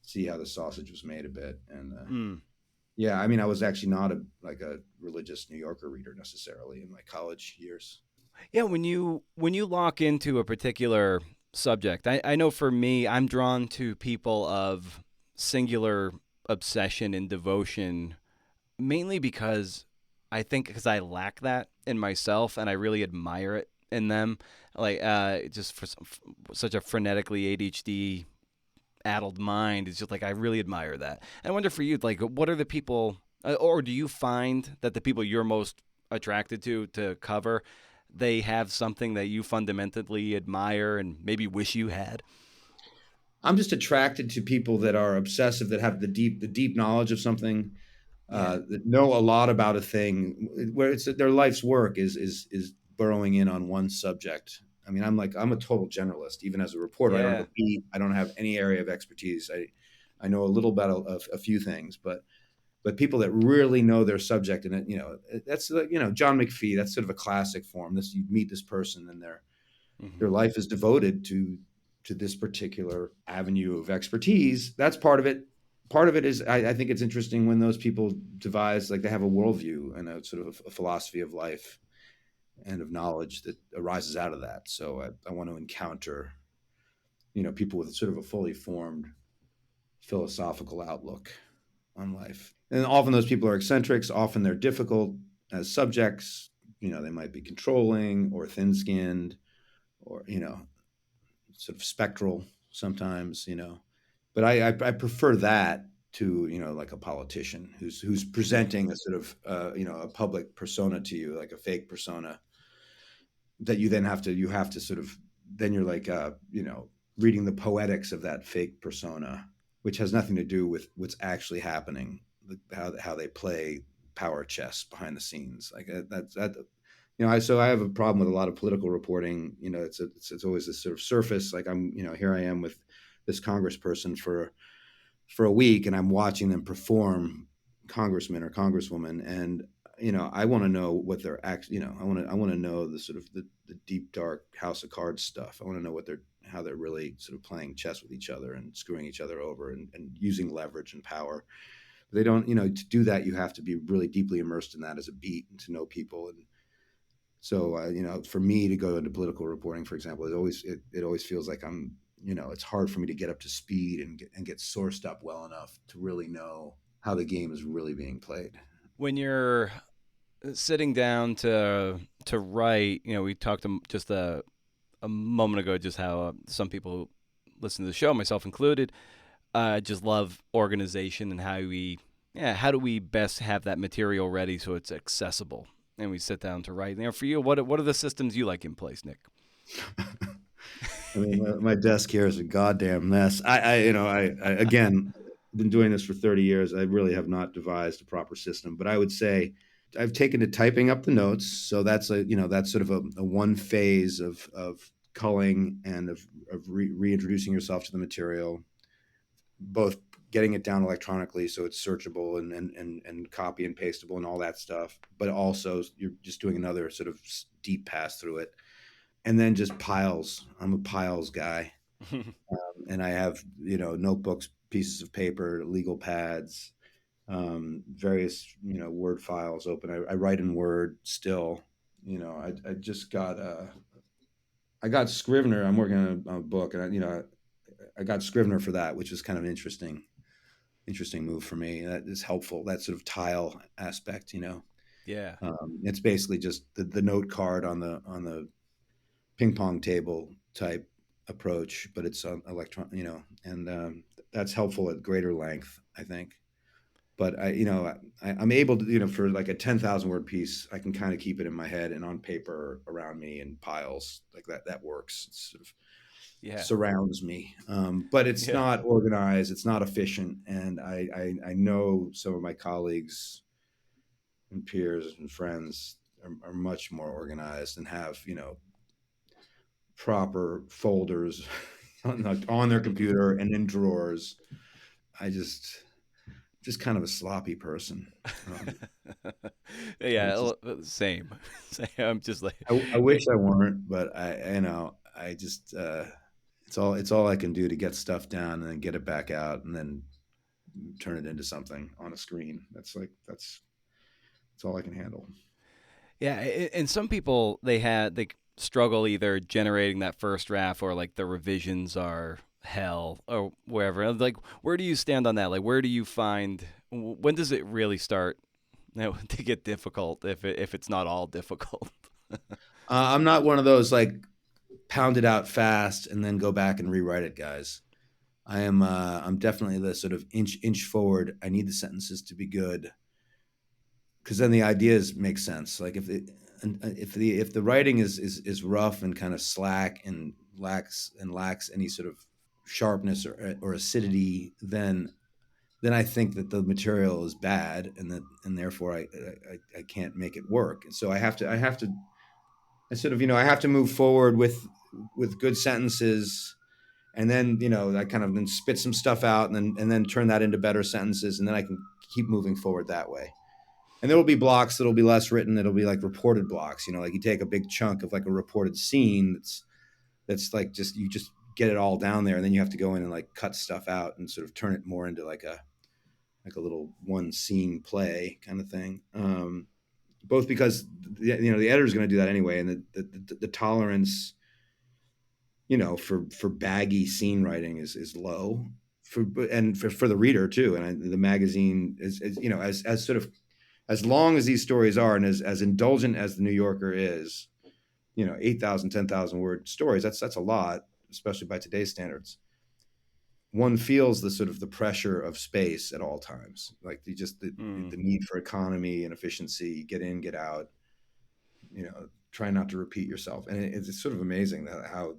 see how the sausage was made a bit. And yeah, I mean, I was actually not a religious New Yorker reader necessarily in my college years. Yeah, when you lock into a particular subject, I know for me, I'm drawn to people of singular obsession and devotion, mainly because I lack that in myself, and I really admire it in them. Like just for such a frenetically ADHD addled mind, it's just like I really admire that. And I wonder for you, like, what are the people, or do you find that the people you're most attracted to cover, they have something that you fundamentally admire and maybe wish you had? I'm just attracted to people that are obsessive, that have the deep knowledge of something, that know a lot about a thing, where it's their life's work is burrowing in on one subject. I mean, I'm a total generalist. Even as a reporter, I don't have a beat. I don't have any area of expertise. I know a little about a few things, but people that really know their subject, and that's John McPhee. That's sort of a classic form. This, you meet this person, and their life is devoted to this particular avenue of expertise. That's part of it. Part of it is I think it's interesting when those people devise, like, they have a worldview and a sort of a philosophy of life and of knowledge that arises out of that. So I want to encounter, people with sort of a fully formed philosophical outlook on life. And often those people are eccentrics. Often they're difficult as subjects. They might be controlling or thin-skinned, or sort of spectral sometimes. But I prefer that to like a politician who's presenting a sort of a public persona to you, like a fake persona that you have to sort of, then you're like reading the poetics of that fake persona, which has nothing to do with what's actually happening, how they play power chess behind the scenes. Like so I have a problem with a lot of political reporting. It's always this sort of surface. Like, I'm here I am with this congressperson for a week, and I'm watching them perform congressman or congresswoman, and I want to know what they're actually. I want to know the sort of the deep dark House of Cards stuff. I want to know how they're really sort of playing chess with each other and screwing each other over and using leverage and power. They don't, to do that, you have to be really deeply immersed in that as a beat and to know people. And so, for me to go into political reporting, for example, it always feels like I'm, it's hard for me to get up to speed and get sourced up well enough to really know how the game is really being played. When you're sitting down to write, we talked just a moment ago just how some people listen to the show, myself included, just love organization and how do we best have that material ready so it's accessible, and we sit down to write. For you, what are the systems you like in place, Nick? I mean, my desk here is a goddamn mess. I again, been doing this for 30 years. I really have not devised a proper system, but I would say I've taken to typing up the notes. So that's that's sort of a one phase of culling and of reintroducing yourself to the material, both getting it down electronically so it's searchable and copy and pastable and all that stuff, but also you're just doing another sort of deep pass through it. And then just piles. I'm a piles guy. And I have, notebooks, pieces of paper, legal pads, various, Word files open. I write in Word still. I just got I got Scrivener. I'm working on a book, and I got Scrivener for that, which is kind of an interesting move for me. That is helpful. That sort of tile aspect, Yeah. It's basically just the note card on the ping pong table type approach, but it's electron, and that's helpful at greater length, I think. But I'm able to, for like a 10,000 word piece, I can kind of keep it in my head and on paper around me in piles like that. That works. It sort of surrounds me. But it's not organized. It's not efficient. And I know some of my colleagues and peers and friends are much more organized and have, proper folders on their computer and in drawers. I just kind of a sloppy person. Same. I'm just like, I wish I weren't, but I just it's all I can do to get stuff down and then get it back out and then turn it into something on a screen. That's all I can handle. Yeah, and some people they struggle either generating that first draft or like the revisions are hell or wherever. Like, where do you stand on that? Like, where do you find, when does it really start to get difficult if it's not all difficult? I'm not one of those like pound it out fast and then go back and rewrite it guys. I'm definitely the sort of inch forward. I need the sentences to be good, because then the ideas make sense. Like if the writing is rough and kind of slack and lacks any sort of sharpness or acidity, then I think that the material is bad, and therefore I can't make it work. And so I have to I sort of I have to move forward with good sentences And then, I kind of then spit some stuff out and then turn that into better sentences. And then I can keep moving forward that way. And there will be blocks that'll be less written. It'll be like reported blocks, like you take a big chunk of like a reported scene that's like you just get it all down there. And then you have to go in and like cut stuff out and sort of turn it more into like a little one scene play kind of thing. Both because the editor is going to do that anyway. And the tolerance, for baggy scene writing is low for the reader too. And the magazine is as sort of, as long as these stories are, and as indulgent as the New Yorker is, 8,000, 10,000 word stories, that's a lot, especially by today's standards. One feels the sort of the pressure of space at all times, like the need for economy and efficiency, get in, get out, try not to repeat yourself. And it's sort of amazing that how,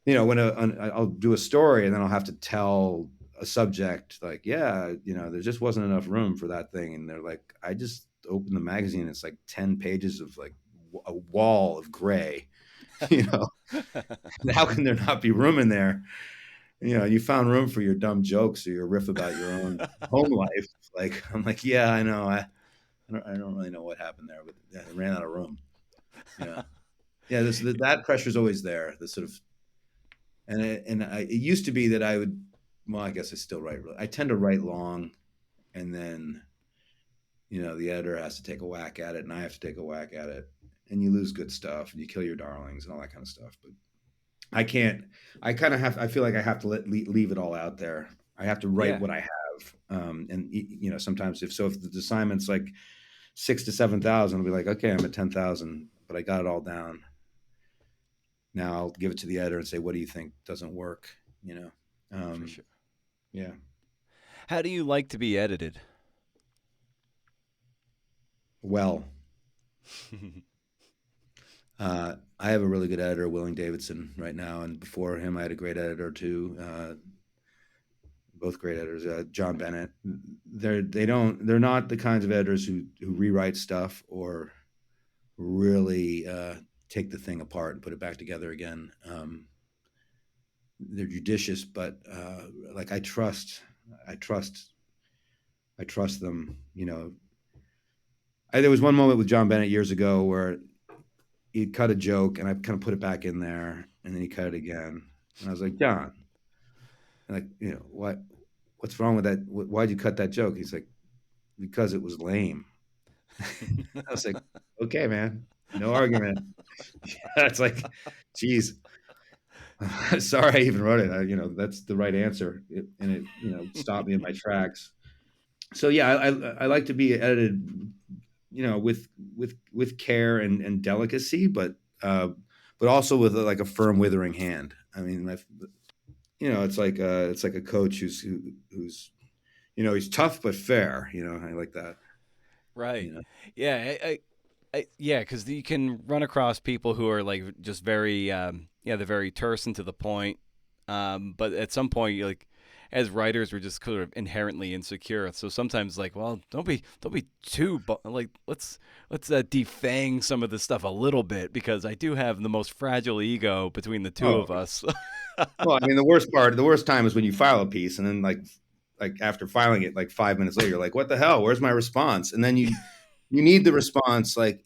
when I'll do a story and then I'll have to tell a subject like, there just wasn't enough room for that thing. And they're like, I just opened the magazine. It's like 10 pages of like a wall of gray, how can there not be room in there? You found room for your dumb jokes or your riff about your own home life. Like, I'm like, yeah, I know. I don't really know what happened there, but I ran out of room. Yeah. Yeah. That pressure is always there. The sort of, it used to be that I would, well, I guess I still write. I tend to write long, and then, the editor has to take a whack at it, and I have to take a whack at it, and you lose good stuff, and you kill your darlings, and all that kind of stuff. But I can't. I kind of have. I feel like I have to leave it all out there. I have to write what I have, and sometimes if the assignment's like 6,000 to 7,000, I'll be like, okay, I'm at 10,000, but I got it all down. Now I'll give it to the editor and say, what do you think doesn't work? For sure. Yeah. How do you like to be edited? Well, I have a really good editor, Willing Davidson, right now. And before him, I had a great editor too. Both great editors, John Bennett. They're not the kinds of editors who rewrite stuff or really take the thing apart and put it back together again. They're judicious, but like I trust them. There was one moment with John Bennett years ago where he'd cut a joke and I kind of put it back in there, and then he cut it again, and I was like, John, like, what's wrong with that? Why'd you cut that joke? He's like, because it was lame. I was like, okay, man, no argument. It's like, geez. Sorry I even wrote it. That's the right answer. And it stopped me in my tracks. So yeah, I like to be edited, with care and delicacy, but also with like a firm withering hand. I mean, it's like a coach who's he's tough but fair. I like that. Right. Yeah. Yeah, because you can run across people who are like just very, they're very terse and to the point. But at some point, you're like, as writers, we're just sort of inherently insecure. So sometimes, like, well, don't be too like, let's defang some of the stuff a little bit, because I do have the most fragile ego between the two of us. Well, I mean, the worst time is when you file a piece, and then like after filing it, like 5 minutes later, you're like, what the hell? Where's my response? And then you need the response, like,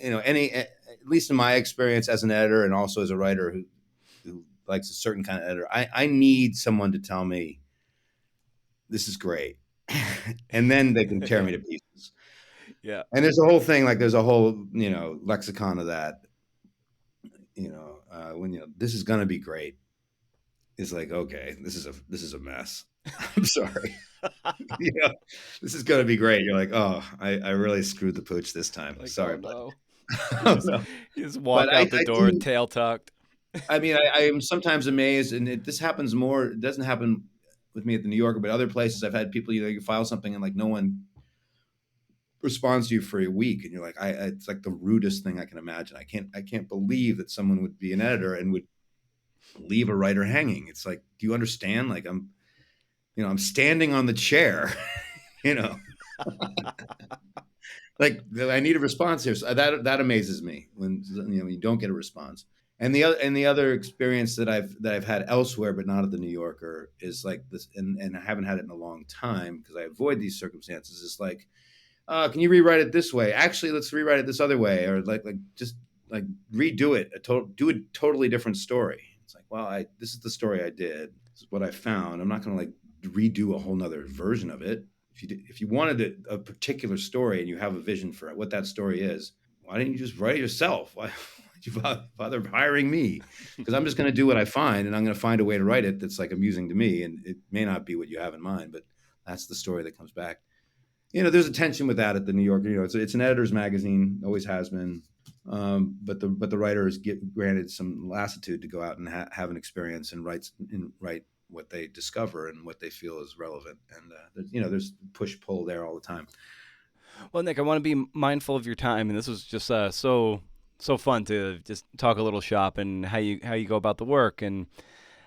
at least in my experience as an editor and also as a writer who likes a certain kind of editor, I need someone to tell me this is great. And then they can tear me to pieces. Yeah. And there's a whole thing, like there's a whole, lexicon of that, when, this is going to be great. It's like, okay, this is a mess. I'm sorry. This is going to be great. You're like, oh, I really screwed the pooch this time. Like, sorry, oh, but no. You just walk out the door, tail tucked. I mean, I am sometimes amazed, and this happens more. It doesn't happen with me at the New Yorker, but other places I've had people, you file something and like no one responds to you for a week, and you're like, it's like the rudest thing I can imagine. I can't believe that someone would be an editor and would leave a writer hanging. It's like, do you understand? Like I'm standing on the chair, like I need a response here. So that amazes me when you don't get a response. And the other experience that I've had elsewhere, but not at the New Yorker, is like this, and I haven't had it in a long time because I avoid these circumstances. It's like, can you rewrite it this way? Actually, let's rewrite it this other way, or just like redo it, do a totally different story. It's like, well, this is the story I did. This is what I found. I'm not going to like redo a whole nother version of it. If you wanted a particular story and you have a vision for what that story is, why didn't you just write it yourself? Why did you bother hiring me? Because I'm just going to do what I find, and I'm going to find a way to write it that's like amusing to me. And it may not be what you have in mind, but that's the story that comes back. There's a tension with that at the New Yorker. It's an editor's magazine, always has been. But the writers get granted some lassitude to go out and have an experience and write what they discover and what they feel is relevant. And there's push pull there all the time. Well, Nick, I want to be mindful of your time, and this was just so fun to just talk a little shop and how you go about the work. And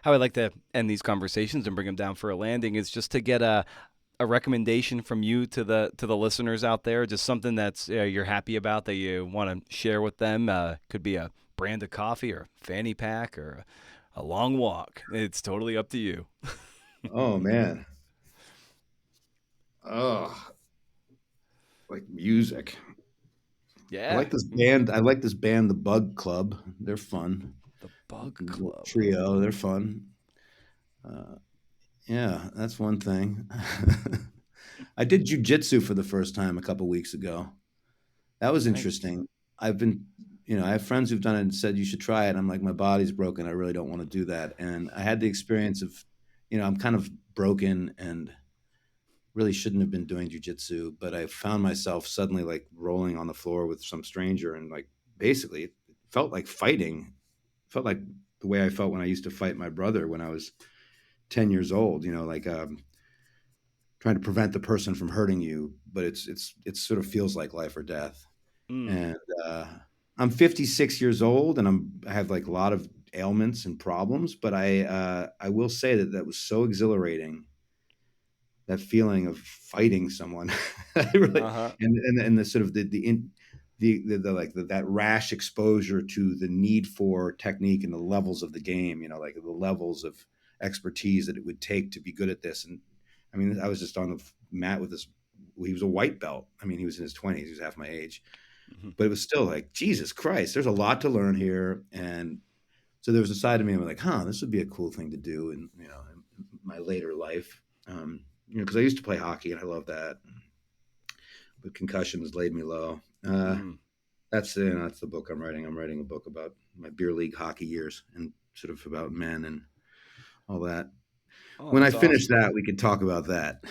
how I like to end these conversations and bring them down for a landing is just to get a recommendation from you to the listeners out there, just something that's you're happy about that you want to share with them. Could be a brand of coffee or fanny pack or a long walk. It's totally up to you. Oh man. Oh, like music. Yeah. I like this band, the Bug Club. They're fun. The Bug Club. Trio, they're fun. Yeah, that's one thing. I did jujitsu for the first time a couple weeks ago. That was interesting. I have friends who've done it and said you should try it. I'm like, my body's broken. I really don't want to do that. And I had the experience of, I'm kind of broken and really shouldn't have been doing jujitsu, but I found myself suddenly like rolling on the floor with some stranger, and like basically it felt like fighting. It felt like the way I felt when I used to fight my brother when I was 10 years old, trying to prevent the person from hurting you, but it sort of feels like life or death. And I'm 56 years old, and I have like a lot of ailments and problems, but I will say that was so exhilarating. That feeling of fighting someone, really, and the sort of that rash exposure to the need for technique and the levels of the game, like the levels of expertise that it would take to be good at this. And I mean, I was just on the mat with this. He was a white belt. I mean, he was in his 20s. He was half my age, but it was still like, Jesus Christ, there's a lot to learn here. And so there was a side of me, I'm like, this would be a cool thing to do in my later life. Because I used to play hockey and I love that, but concussions laid me low. That's the book I'm writing. I'm writing a book about my beer league hockey years and sort of about men and all that. When I finish that, we could talk about that.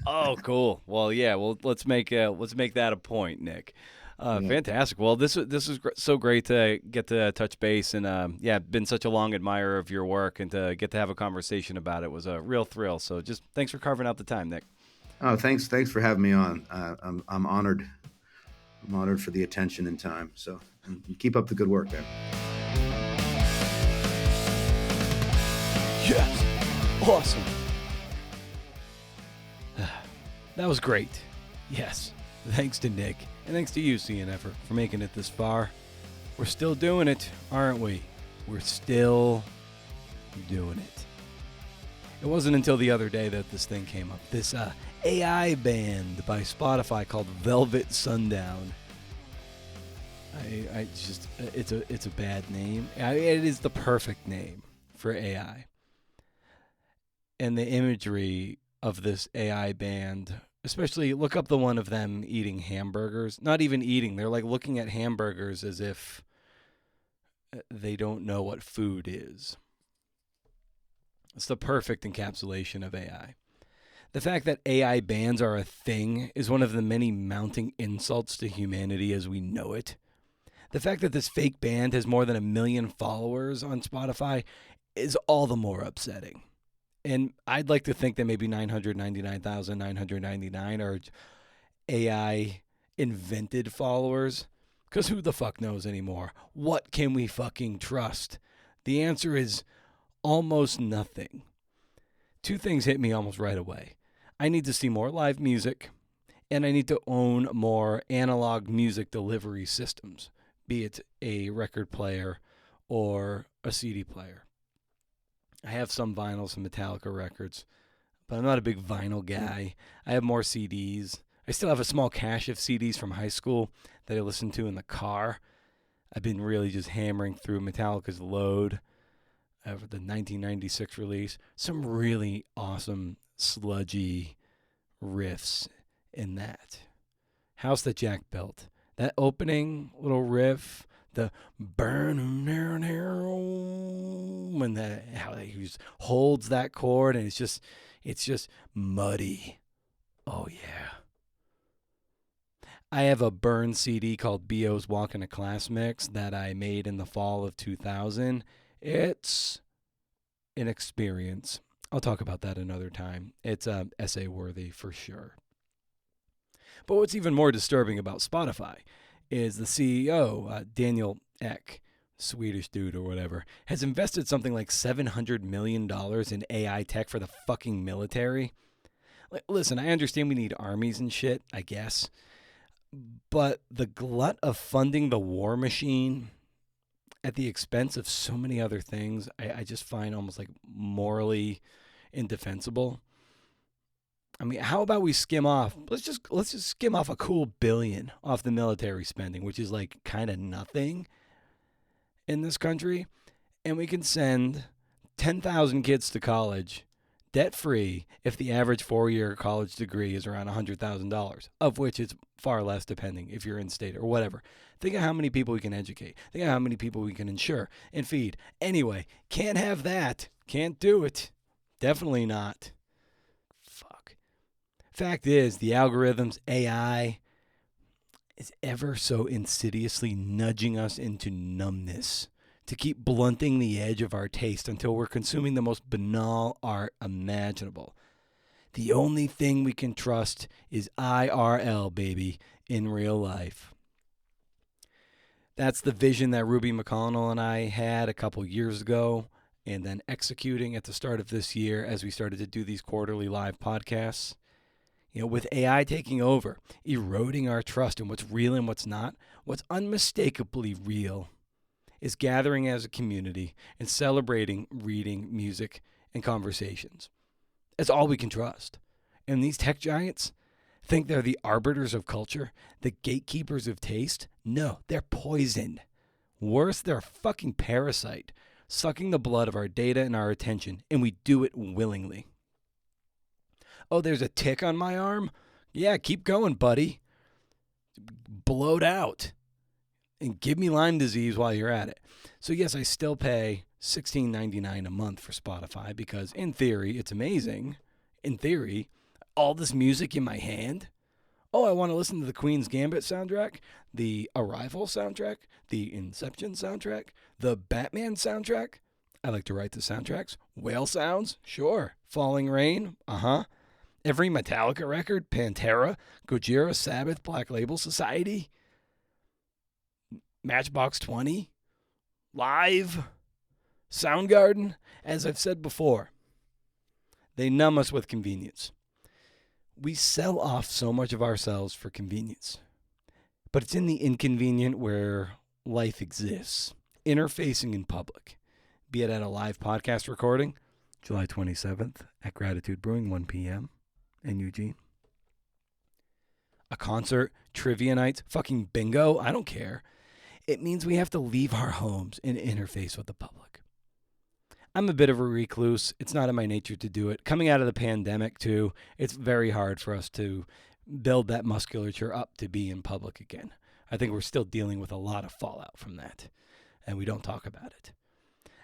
Oh, cool. Well, yeah. Well, let's make that a point, Nick. Fantastic. Well, this is so great to get to touch base, and been such a long admirer of your work, and to get to have a conversation about it was a real thrill. So, just thanks for carving out the time, Nick. Oh, thanks for having me on. I'm honored. I'm honored for the attention and time. So, keep up the good work, man. Yes. Awesome. That was great. Yes. Thanks to Nick. And thanks to you, CNF, for making it this far. We're still doing it, aren't we? We're still doing it. It wasn't until the other day that this thing came up. This AI band by Spotify called Velvet Sundown. It's a bad name. It is the perfect name for AI. And the imagery of this AI band, especially look up the one of them eating hamburgers. Not even eating. They're like looking at hamburgers as if they don't know what food is. It's the perfect encapsulation of AI. The fact that AI bands are a thing is one of the many mounting insults to humanity as we know it. The fact that this fake band has more than 1 million followers on Spotify is all the more upsetting. And I'd like to think that maybe 999,999 are AI invented followers. Because who the fuck knows anymore? What can we fucking trust? The answer is almost nothing. Two things hit me almost right away. I need to see more live music, and I need to own more analog music delivery systems, be it a record player or a CD player. I have some vinyls, some Metallica records, but I'm not a big vinyl guy. I have more CDs. I still have a small cache of CDs from high school that I listen to in the car. I've been really just hammering through Metallica's Load, the 1996 release. Some really awesome, sludgy riffs in that. House That Jack Built. That opening little riff, the burn down here, when how he just holds that chord, and it's just muddy. Oh yeah. I have a burn CD called B.O.'s Walk in a Class Mix that I made in the fall of 2000. It's an experience. I'll talk about that another time. It's essay worthy for sure. But what's even more disturbing about Spotify is the CEO, Daniel Ek, Swedish dude or whatever, has invested something like $700 million in AI tech for the fucking military. Listen, I understand we need armies and shit, I guess. But the glut of funding the war machine at the expense of so many other things, I just find almost like morally indefensible. I mean, how about we skim off? Let's just skim off a cool $1 billion off the military spending, which is like kind of nothing in this country, and we can send 10,000 kids to college debt-free if the average 4-year college degree is around $100,000, of which it's far less depending if you're in state or whatever. Think of how many people we can educate. Think of how many people we can insure and feed. Anyway, can't have that. Can't do it. Definitely not. Fuck. Fact is, the algorithms, AI, is ever so insidiously nudging us into numbness to keep blunting the edge of our taste until we're consuming the most banal art imaginable. The only thing we can trust is IRL, baby, in real life. That's the vision that Ruby McConnell and I had a couple years ago, and then executing at the start of this year as we started to do these quarterly live podcasts. You know, with AI taking over, eroding our trust in what's real and what's not, what's unmistakably real is gathering as a community and celebrating reading, music, and conversations. That's all we can trust. And these tech giants think they're the arbiters of culture, the gatekeepers of taste. No, they're poison. Worse, they're a fucking parasite, sucking the blood of our data and our attention, and we do it willingly. Oh, there's a tick on my arm? Yeah, keep going, buddy. Blow it out. And give me Lyme disease while you're at it. So yes, I still pay $16.99 a month for Spotify because in theory, it's amazing. In theory, all this music in my hand. Oh, I want to listen to the Queen's Gambit soundtrack, the Arrival soundtrack, the Inception soundtrack, the Batman soundtrack. I like to write the soundtracks. Whale sounds? Sure. Falling Rain? Uh-huh. Every Metallica record, Pantera, Gojira, Sabbath, Black Label Society, Matchbox 20, Live, Soundgarden. As I've said before, they numb us with convenience. We sell off so much of ourselves for convenience. But it's in the inconvenient where life exists. Interfacing in public, be it at a live podcast recording, July 27th at Gratitude Brewing, 1 p.m. in Eugene. A concert, trivia nights, fucking bingo, I don't care. It means we have to leave our homes and interface with the public. I'm a bit of a recluse. It's not in my nature to do it. Coming out of the pandemic, too, it's very hard for us to build that musculature up to be in public again. I think we're still dealing with a lot of fallout from that, and we don't talk about it.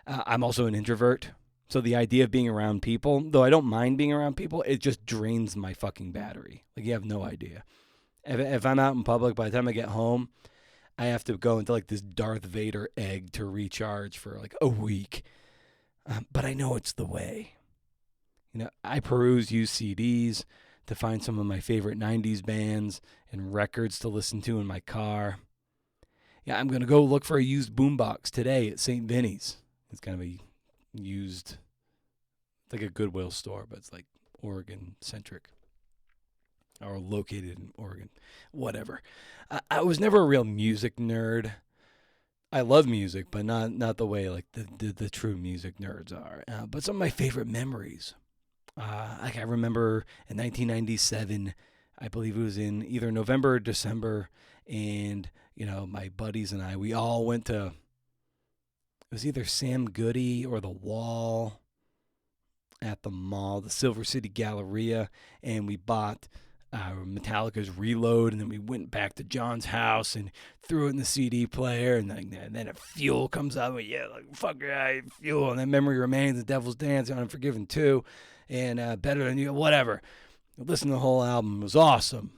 I'm also an introvert, so the idea of being around people, though I don't mind being around people, it just drains my fucking battery. Like, you have no idea. If I'm out in public, by the time I get home, I have to go into like this Darth Vader egg to recharge for like a week. But I know it's the way. You know, I use CDs to find some of my favorite 90s bands and records to listen to in my car. Yeah, I'm going to go look for a used boombox today at St. Vinny's. It's kind of a used, it's like a Goodwill store, but it's like Oregon-centric. Or located in Oregon. Whatever. I was never a real music nerd. I love music, but not the way like the true music nerds are. But some of my favorite memories. Like I remember in 1997, I believe it was in either November or December, and my buddies and we all went to. It was either Sam Goody or the Wall at the mall, the Silver City Galleria, and we bought Metallica's Reload, and then we went back to John's house and threw it in the CD player, and then a Fuel comes out, like fuck yeah, Fuel, and then Memory Remains, The Devil's Dance, and Unforgiven 2, and Better Than You, whatever. Listen to the whole album. It was awesome.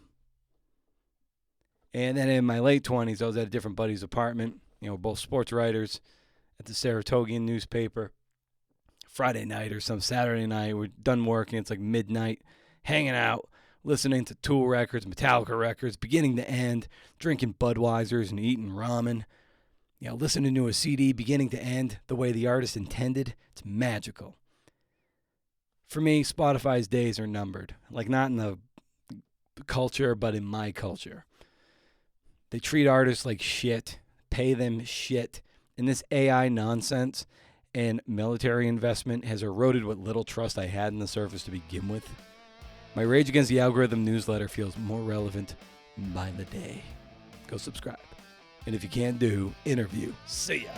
And then in my late 20s, I was at a different buddy's apartment. We're both sports writers at the Saratogian newspaper. Friday night or some Saturday night, we're done working. It's like midnight, hanging out, listening to Tool records, Metallica records, beginning to end, drinking Budweisers and eating ramen. Listening to a CD beginning to end the way the artist intended. It's magical. For me, Spotify's days are numbered. Like not in the culture, but in my culture. They treat artists like shit, pay them shit, and this AI nonsense and military investment has eroded what little trust I had in the service to begin with. My Rage Against the Algorithm newsletter feels more relevant by the day. Go subscribe. And if you can't do, interview. See ya.